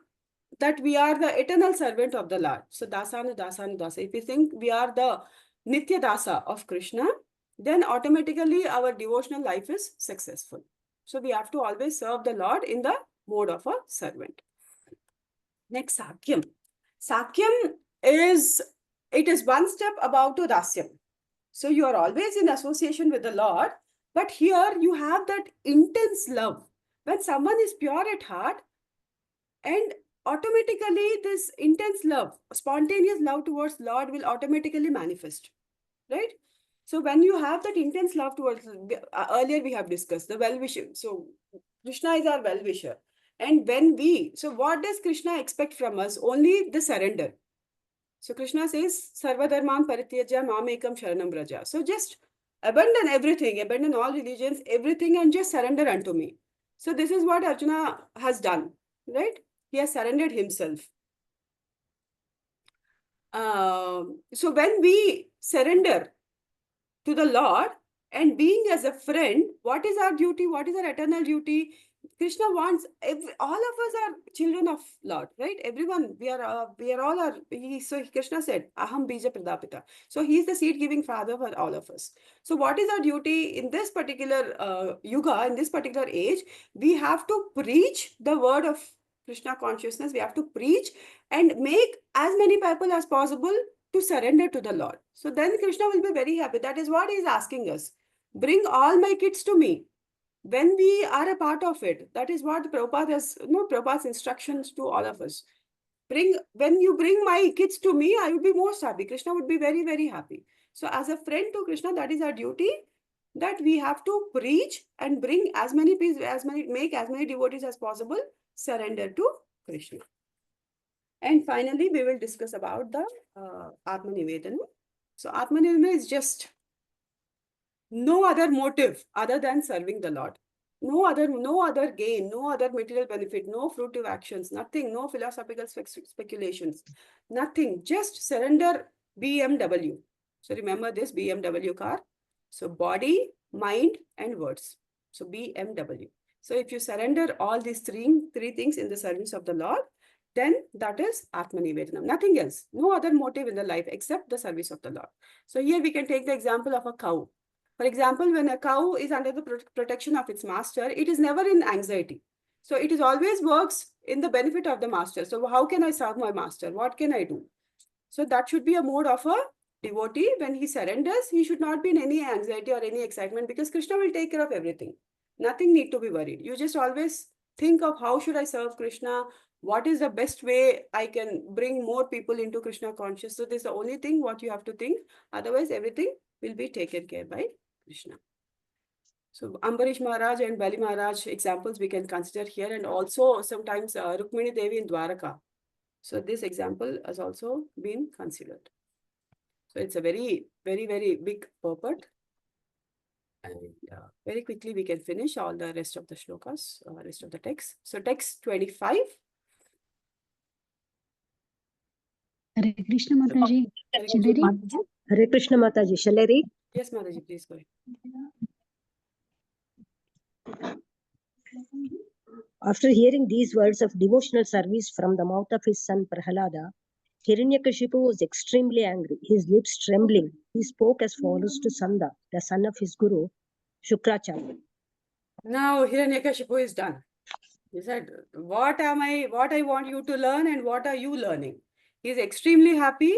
that we are the eternal servant of the Lord, so Dasanu Dasa, if we think we are the Nitya Dasa of Krishna, then automatically our devotional life is successful. So we have to always serve the Lord in the mode of a servant. Next, Sakyam. Sakyam is one step above to Dasyam. So you are always in association with the Lord, but here you have that intense love. When someone is pure at heart, and automatically this intense love, spontaneous love towards Lord will automatically manifest, right? So when you have that intense love towards, earlier we have discussed the well-wisher. So Krishna is our well-wisher. And when we, so what does Krishna expect from us? Only the surrender. So Krishna says, Sarva dharman parityaja mamekam sharanam braja. So just abandon everything, abandon all religions, everything, and just surrender unto me. So this is what Arjuna has done, right? He has surrendered himself. So when we surrender to the Lord and being as a friend, what is our duty? What is our eternal duty? Krishna wants all of us are children of Lord, right? Everyone, we are all are. So Krishna said, "Aham bija pradapita." So he is the seed-giving father for all of us. So what is our duty in this particular yuga, in this particular age? We have to preach the word of Krishna consciousness. We have to preach and make as many people as possible to surrender to the Lord. So then Krishna will be very happy. That is what he is asking us. Bring all my kids to me. When we are a part of it, that is what Prabhupada has, Prabhupada's instructions to all of us. When you bring my kids to me, I will be most happy. Krishna would be very, very happy. So as a friend to Krishna, that is our duty, that we have to preach and bring make as many devotees as possible surrender to Krishna. And finally, we will discuss about the Atma Nivedana. So Atma Nivedana is just no other motive other than serving the Lord. No other gain, no other material benefit, no fruitive actions, nothing, no philosophical speculations, nothing, just surrender BMW. So remember this BMW car. So body, mind, and words. So BMW. So if you surrender all these three things in the service of the Lord, then that is Atma Nivedanam. Nothing else. No other motive in the life except the service of the Lord. So here we can take the example of a cow. For example, when a cow is under the protection of its master, it is never in anxiety. So it is always works in the benefit of the master. So how can I serve my master? What can I do? So that should be a mode of a devotee. When he surrenders, he should not be in any anxiety or any excitement, because Krishna will take care of everything. Nothing need to be worried. You just always think of how should I serve Krishna? What is the best way I can bring more people into Krishna consciousness? So this is the only thing what you have to think. Otherwise, everything will be taken care by Krishna. So Ambarish Maharaj and Bali Maharaj examples we can consider here, and also sometimes Rukmini Devi in Dwaraka. So this example has also been considered. So it's a very, very, very big purport. And very quickly we can finish all the rest of the shlokas, rest of the text. So text 25. Hare Krishna Mataji. Hare Shall I Krishna. read? Hare Krishna Mataji, shall I read? Yes, Mataji, please go ahead. After hearing these words of devotional service from the mouth of his son Prahalada, Hiranyakashipu was extremely angry, his lips trembling. He spoke as follows to Sanda, the son of his guru, Shukracharya. Now Hiranyakashipu is done. He said, what I want you to learn, and what are you learning? He is extremely happy,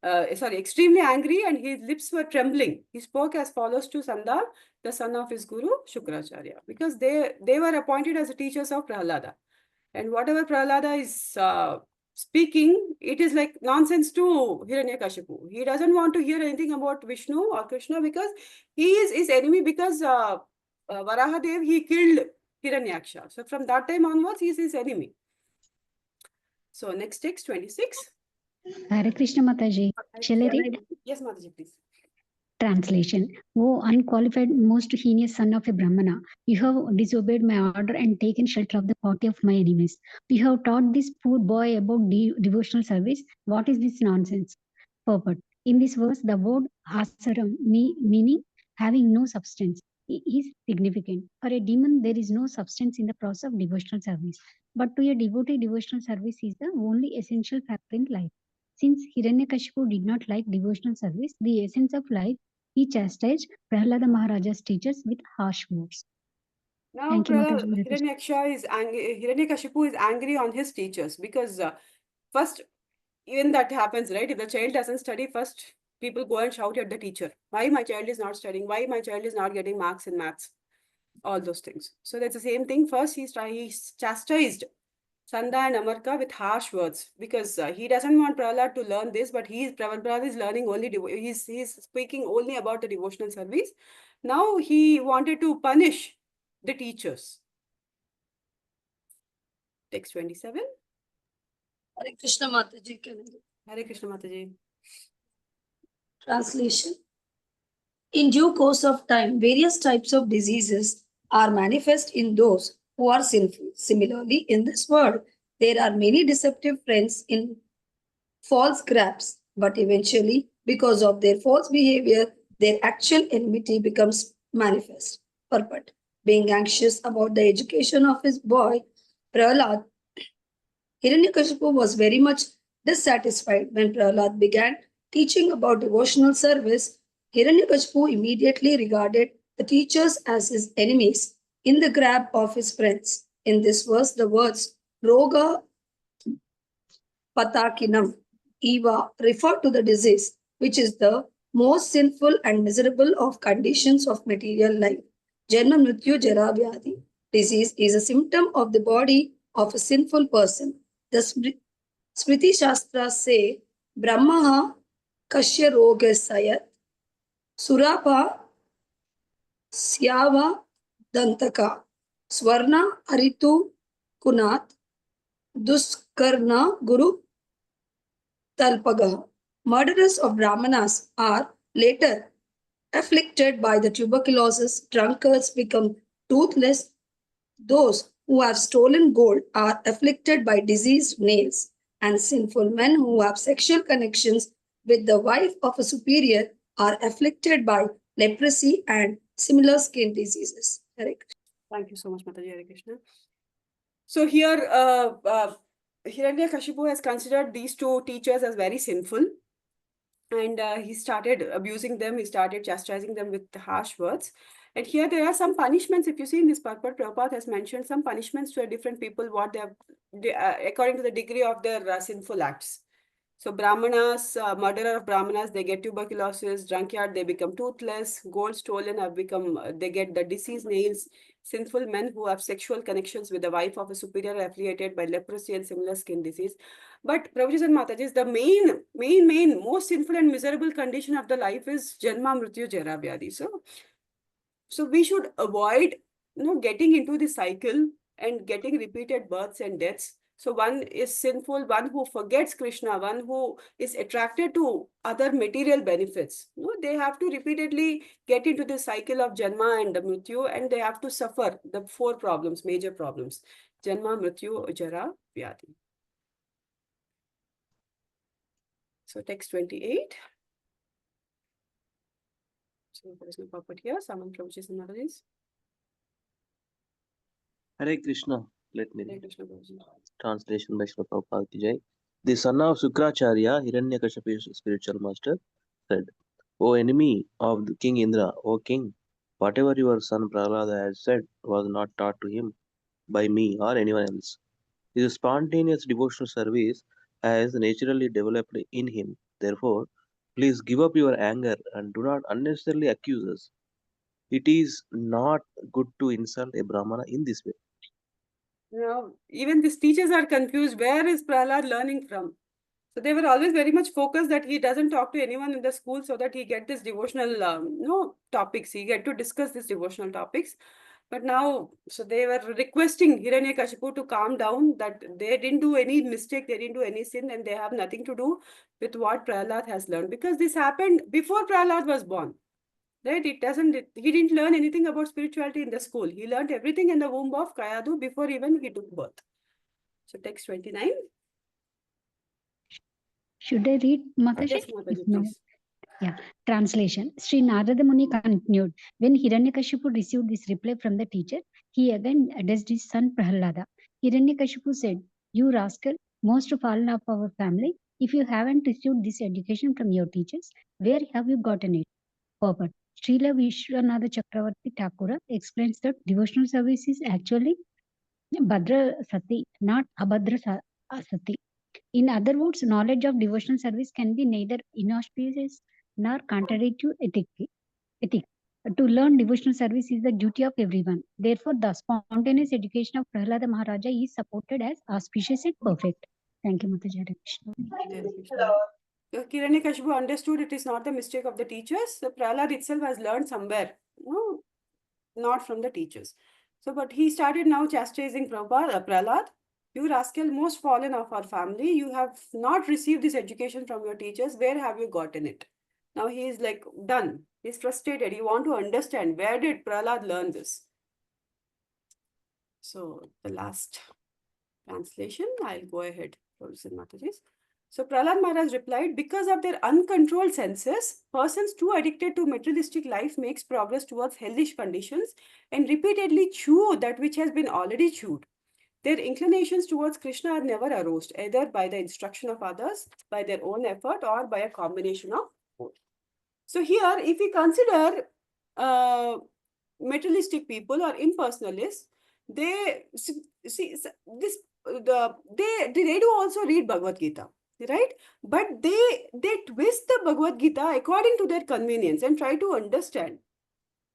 extremely angry, and his lips were trembling. He spoke as follows to Sanda, the son of his guru, Shukracharya, because they were appointed as the teachers of Prahalada. And whatever Prahalada is speaking, it is like nonsense to Hiranyakashipu. He doesn't want to hear anything about Vishnu or Krishna, because he is his enemy, because Varahadev, he killed Hiranyaksha. So from that time onwards, he is his enemy. So next text 26. Hare Krishna Mataji. Shall I read? Yes, Mataji, please. Translation. O unqualified, most heinous son of a Brahmana, you have disobeyed my order and taken shelter of the party of my enemies. You have taught this poor boy about devotional service. What is this nonsense? Purport. In this verse, the word asaram, meaning having no substance, is significant. For a demon, there is no substance in the process of devotional service. But to a devotee, devotional service is the only essential factor in life. Since Hiranyakashipu did not like devotional service, the essence of life, he chastised Prahlada Maharaja's teachers with harsh words. Now Thank you, Mataji. Hiranyakashipu is angry on his teachers, because first, even that happens, right? If the child doesn't study, first people go and shout at the teacher, why my child is not studying, why my child is not getting marks in maths, all those things. So that's the same thing. First, he chastised Sanda and Amarka with harsh words, because he doesn't want Prahlad to learn this, but Prahlad is learning only, he's speaking only about the devotional service. Now he wanted to punish the teachers. Text 27. Hare Krishna Mataji. Hare Krishna Mataji. Translation. In due course of time, various types of diseases are manifest in those who are sinful. Similarly, in this world, there are many deceptive friends in false grasps, but eventually, because of their false behavior, their actual enmity becomes manifest. Purport. Being anxious about the education of his boy, Prahlad, Hiranyakashipu was very much dissatisfied when Prahlad began teaching about devotional service. Hiranyakashipu immediately regarded the teachers as his enemies in the grab of his friends. In this verse, the words Roga Patakinam Eva refer to the disease, which is the most sinful and miserable of conditions of material life. Janma Mrityu Jara Vyadhi. Disease is a symptom of the body of a sinful person. The Smriti Shastras say, Brahmaha Kashya Roga Sayat, Surapa Syava Dantaka, Swarna Aritu Kunat, Duskarna Guru Talpagaha. Murderers of Brahmanas are later afflicted by the tuberculosis. Drunkards become toothless. Those who have stolen gold are afflicted by diseased nails, and sinful men who have sexual connections with the wife of a superior are afflicted by leprosy and similar skin diseases. Hare Krishna. Thank you so much, Mataji. Hare Krishna. So here, Hiranyakashipu has considered these two teachers as very sinful, and he started abusing them. He started chastising them with harsh words. And here there are some punishments. If you see in this purport, Prabhupada has mentioned some punishments to different people, what they have, according to the degree of their sinful acts. So Brahmanas, murderer of Brahmanas, they get tuberculosis. Drunkard, they become toothless. Gold stolen have become, they get the diseased nails. Sinful men who have sexual connections with the wife of a superior are affiliated by leprosy and similar skin disease. But Prabhuji and Mataji, the main, most sinful and miserable condition of the life is Janma Mrityu Jara Vyadhi. So we should avoid, getting into the cycle and getting repeated births and deaths. So one is sinful, one who forgets Krishna, one who is attracted to other material benefits. They have to repeatedly get into the cycle of Janma and Mrityu, and they have to suffer the four problems, major problems. Janma, Mrityu, Jara, Vyadhi. So text 28. So there is no purport here. Someone from Mataji's. Hare Krishna. Let me Hare read. Krishna Prabhuji. Translation by Srila Prabhupada ki Jai. The son of Sukracharya, Hiranyakashipu's spiritual master, said, O enemy of the King Indra, O king, whatever your son Prahlada has said was not taught to him by me or anyone else. His spontaneous devotional service has naturally developed in him. Therefore, please give up your anger and do not unnecessarily accuse us. It is not good to insult a Brahmana in this way. Even these teachers are confused. Where is Prahlad learning from? So they were always very much focused that he doesn't talk to anyone in the school so that he get this devotional topics. He get to discuss these devotional topics. But now, so they were requesting Hiranyakashipu to calm down, that they didn't do any mistake, they didn't do any sin, and they have nothing to do with what Prahlad has learned. Because this happened before Prahlad was born. Right? He didn't learn anything about spirituality in the school. He learned everything in the womb of Kayadu before even he took birth. So text 29. Should I read, Mataji? Yes, Mataji, No. please. Yeah. Translation. Sri Narada Muni continued. When Hiranyakashipu received this reply from the teacher, he again addressed his son Prahlada. Hiranyakashipu said, You rascal, most fallen of our family, if you haven't received this education from your teachers, where have you gotten it? Purport. Srila Vishwanatha Chakravarti Thakura explains that devotional service is actually Bhadra Sati, not Abhadra Sati. In other words, knowledge of devotional service can be neither inauspicious nor contrary to ethics. To learn devotional service is the duty of everyone. Therefore, the spontaneous education of Prahlada Maharaja is supported as auspicious and perfect. Thank you, Mataji. Hare Krishna. Hare Krishna. So Hiranyakashipu understood it is not the mistake of the teachers. So Prahlad itself has learned somewhere, not from the teachers. So, but he started now chastising Prahlad. You rascal, most fallen of our family, you have not received this education from your teachers. Where have you gotten it? Now he is like done. He's frustrated. He want to understand where did Prahlad learn this. So the last translation, I'll go ahead. So Prahlad Maharaj replied, because of their uncontrolled senses, persons too addicted to materialistic life makes progress towards hellish conditions and repeatedly chew that which has been already chewed. Their inclinations towards Krishna are never aroused, either by the instruction of others, by their own effort, or by a combination of both. So here, if we consider materialistic people or impersonalists, they see this. They do also read Bhagavad Gita, right? But they twist the Bhagavad Gita according to their convenience and try to understand.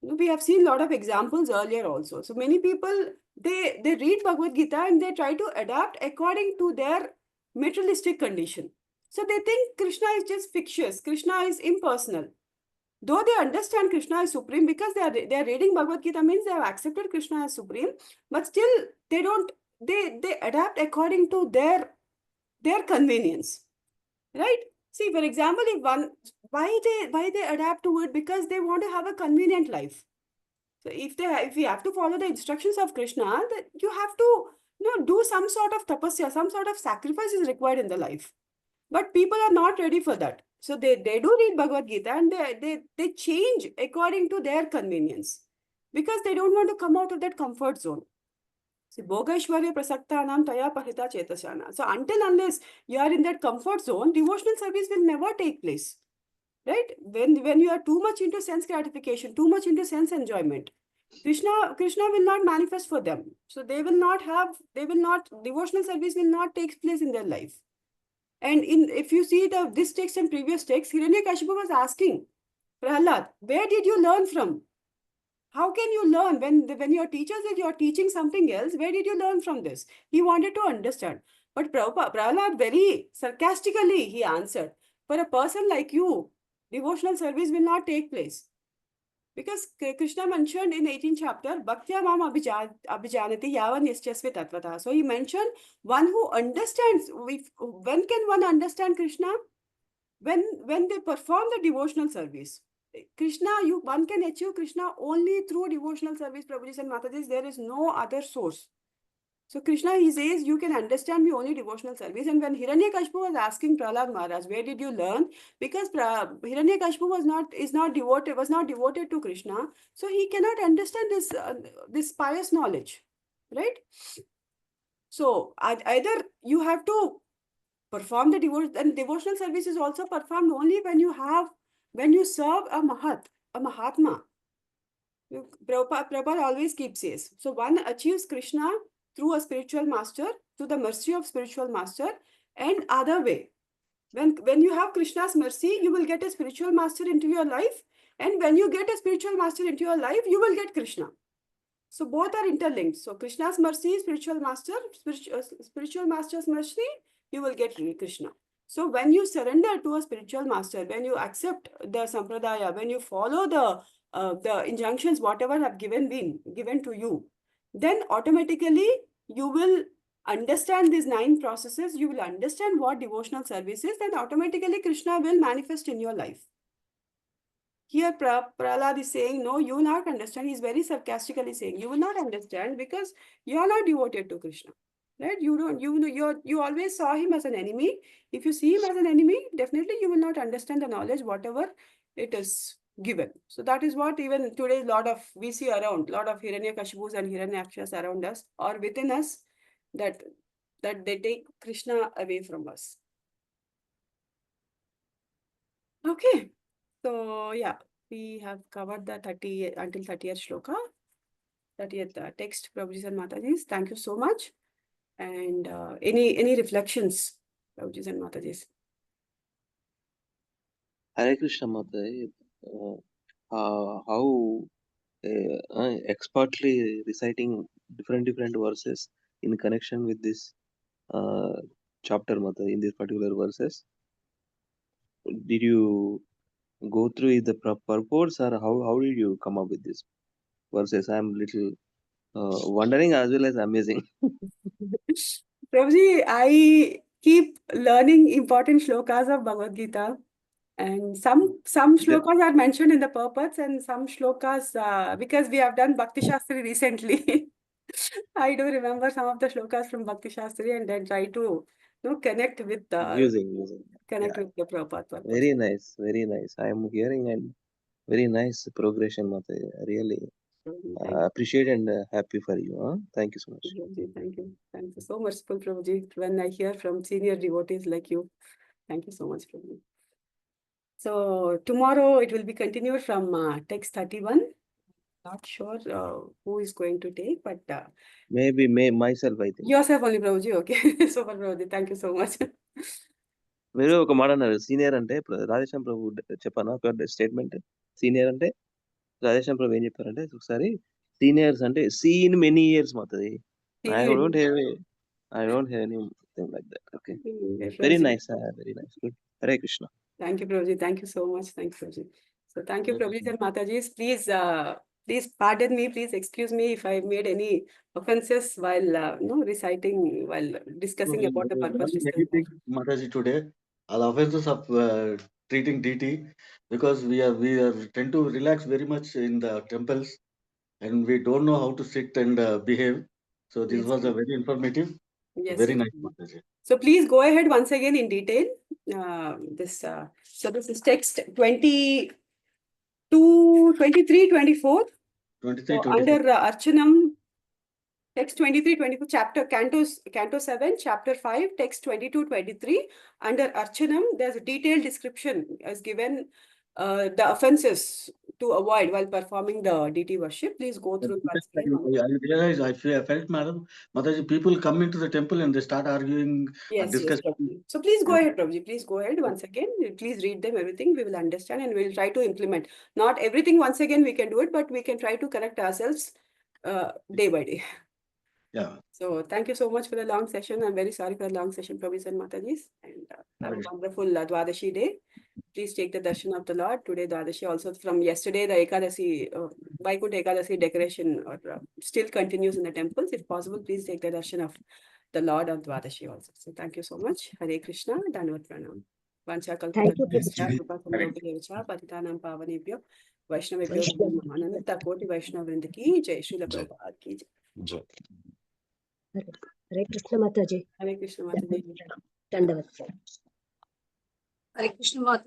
We have seen a lot of examples earlier also. So many people, they read Bhagavad Gita and they try to adapt according to their materialistic condition. So they think Krishna is just fictitious, Krishna is impersonal. Though they understand Krishna is supreme, because they are reading Bhagavad Gita means they have accepted Krishna as supreme, but still they adapt according to their convenience, right? See, for example, if why they adapt to it? Because they want to have a convenient life. So if we have to follow the instructions of Krishna, that you have to do some sort of tapasya, some sort of sacrifice is required in the life. But people are not ready for that. So they do read Bhagavad Gita and they change according to their convenience, because they don't want to come out of that comfort zone. See, Bhogaishwarya Prasaktanam Taya Pahita Chetasana. So until unless you are in that comfort zone, devotional service will never take place. Right? When you are too much into sense gratification, too much into sense enjoyment, Krishna will not manifest for them. So devotional service will not take place in their life. And if you see this text and previous text, Hiranyakashipu was asking Prahlad, where did you learn from? How can you learn when your teachers that you are teaching something else? Where did you learn from this? He wanted to understand. But Prahlad very sarcastically he answered, for a person like you, devotional service will not take place. Because Krishna mentioned in 18th chapter, Bhaktya Mam Abhijanati Yavan Yasyasve Tatvata. So he mentioned one who understands. When can one understand Krishna? When they perform the devotional service. Krishna, one can achieve Krishna only through devotional service, Prabhuji and Mataji. There is no other source. So Krishna, he says, you can understand me only devotional service. And when Hiranyakashipu was asking Prahlad Maharaj, where did you learn? Because Hiranyakashipu was not devoted to Krishna, so he cannot understand this pious knowledge, right? So either you have to perform the devotion, and devotional service is also performed only when you serve a Mahatma. Prabhupada always keeps says. So one achieves Krishna through a spiritual master, through the mercy of spiritual master, and other way. When you have Krishna's mercy, you will get a spiritual master into your life. And when you get a spiritual master into your life, you will get Krishna. So both are interlinked. So Krishna's mercy, spiritual master's mercy, you will get Krishna. So when you surrender to a spiritual master, when you accept the sampradaya, when you follow the injunctions, whatever have given to you, then automatically you will understand these 9 processes. You will understand what devotional service is, then automatically Krishna will manifest in your life. Here Prahlad is saying, no, you will not understand. He's very sarcastically saying, you will not understand because you are not devoted to Krishna. Right? You always saw him as an enemy. If you see him as an enemy, definitely you will not understand the knowledge, whatever it is given. So that is what even today we see around, lot of Hiranyakashipus and Hiranyakshas around us or within us, that they take Krishna away from us. Okay. So yeah, we have covered the 30 until 30th shloka, 30th text, Prabhuji and Matajis. Thank you so much. And any reflections, Prabhuji and Matajis? Hare Krishna Mataji, how expertly reciting different verses in connection with this chapter, Mataji, in these particular verses. Did you go through the purports, or how did you come up with these verses? I'm little wondering as well as amazing. Prabhuji, I keep learning important shlokas of Bhagavad Gita. And some shlokas are mentioned in the purports, and some shlokas, because we have done Bhakti Shastri recently, I do remember some of the shlokas from Bhakti Shastri and then try to connect with Using. the Prabhupada purpose. Very nice. I am hearing and very nice progression, Mataji. Really appreciate and happy for you. Huh? Thank you so much. Thank you. Thank you so much, Prabhuji. When I hear from senior devotees like you, thank you so much, Prabhuji. So tomorrow it will be continued from text 31. Not sure who is going to take, but Maybe myself, I think. yourself only, Prabhuji. Okay. Super, Prabhuji. Thank you so much. మీరు ఒక మాట అన్నారు, senior అంటే రాధేశ్యాం ప్రభు చెప్పాను ఒక statement. Senior అంటే రాధేశ్యాం ప్రభు ఏం చెప్పారంటే ఒకసారి, సీనియర్స్ అంటే సీన్ మెనీ ఇయర్స్ మాత్రది. I don't have anything like that. Okay. Very nice. Good. Hare Krishna. Thank you, Prabhuji. Thank you so much. Thank you, Prabhuji. So thank you, Prabhuji and Matajis. Please pardon me. Please excuse me if I made any offenses while reciting, while discussing about the purpose. Mataji, today, all offenses of treating DT, because we tend to relax very much in the temples, and we don't know how to sit and behave. So this was a very informative, very nice Mataji. So please go ahead once again in detail. So this is text 22, 23, 24. 23, so under Archanam, text 23, 24, Canto 7, chapter 5, text 22, 23. Under Archanam, there's a detailed description as given the offenses to avoid while performing the DT worship. Please go through once again. I realized, I felt, Madam Mataji, people come into the temple and they start arguing, discussing. Yes, so please go ahead, Prabhuji. Please go ahead once again. Please read them, everything. We will understand and we'll try to implement. Not everything once again we can do it, but we can try to correct ourselves day by day. Yeah. So thank you so much for the long session. I'm very sorry for the long session, Prabhuji and Matajis. And have a wonderful Dwadashi day. Please take the darshan of the Lord. Today, Dwadashi, also from yesterday, the Ekadasi, Vaikuntha Ekadasi decoration still continues in the temples. If possible, please take the darshan of the Lord of Dwadashi also. So thank you so much. Hare Krishna, Dandavat Pranam. Thank you, Prabhuji. Patitanam Pavanebhyo, Vaishnavebhyo, Ananta Koti Vaishnav Vrindaki, Jai Srila Prabhupada ki Jai. Hare Krishna Mataji. Hare Krishna Mataji. Dandavat. Hare Krishna Mataji.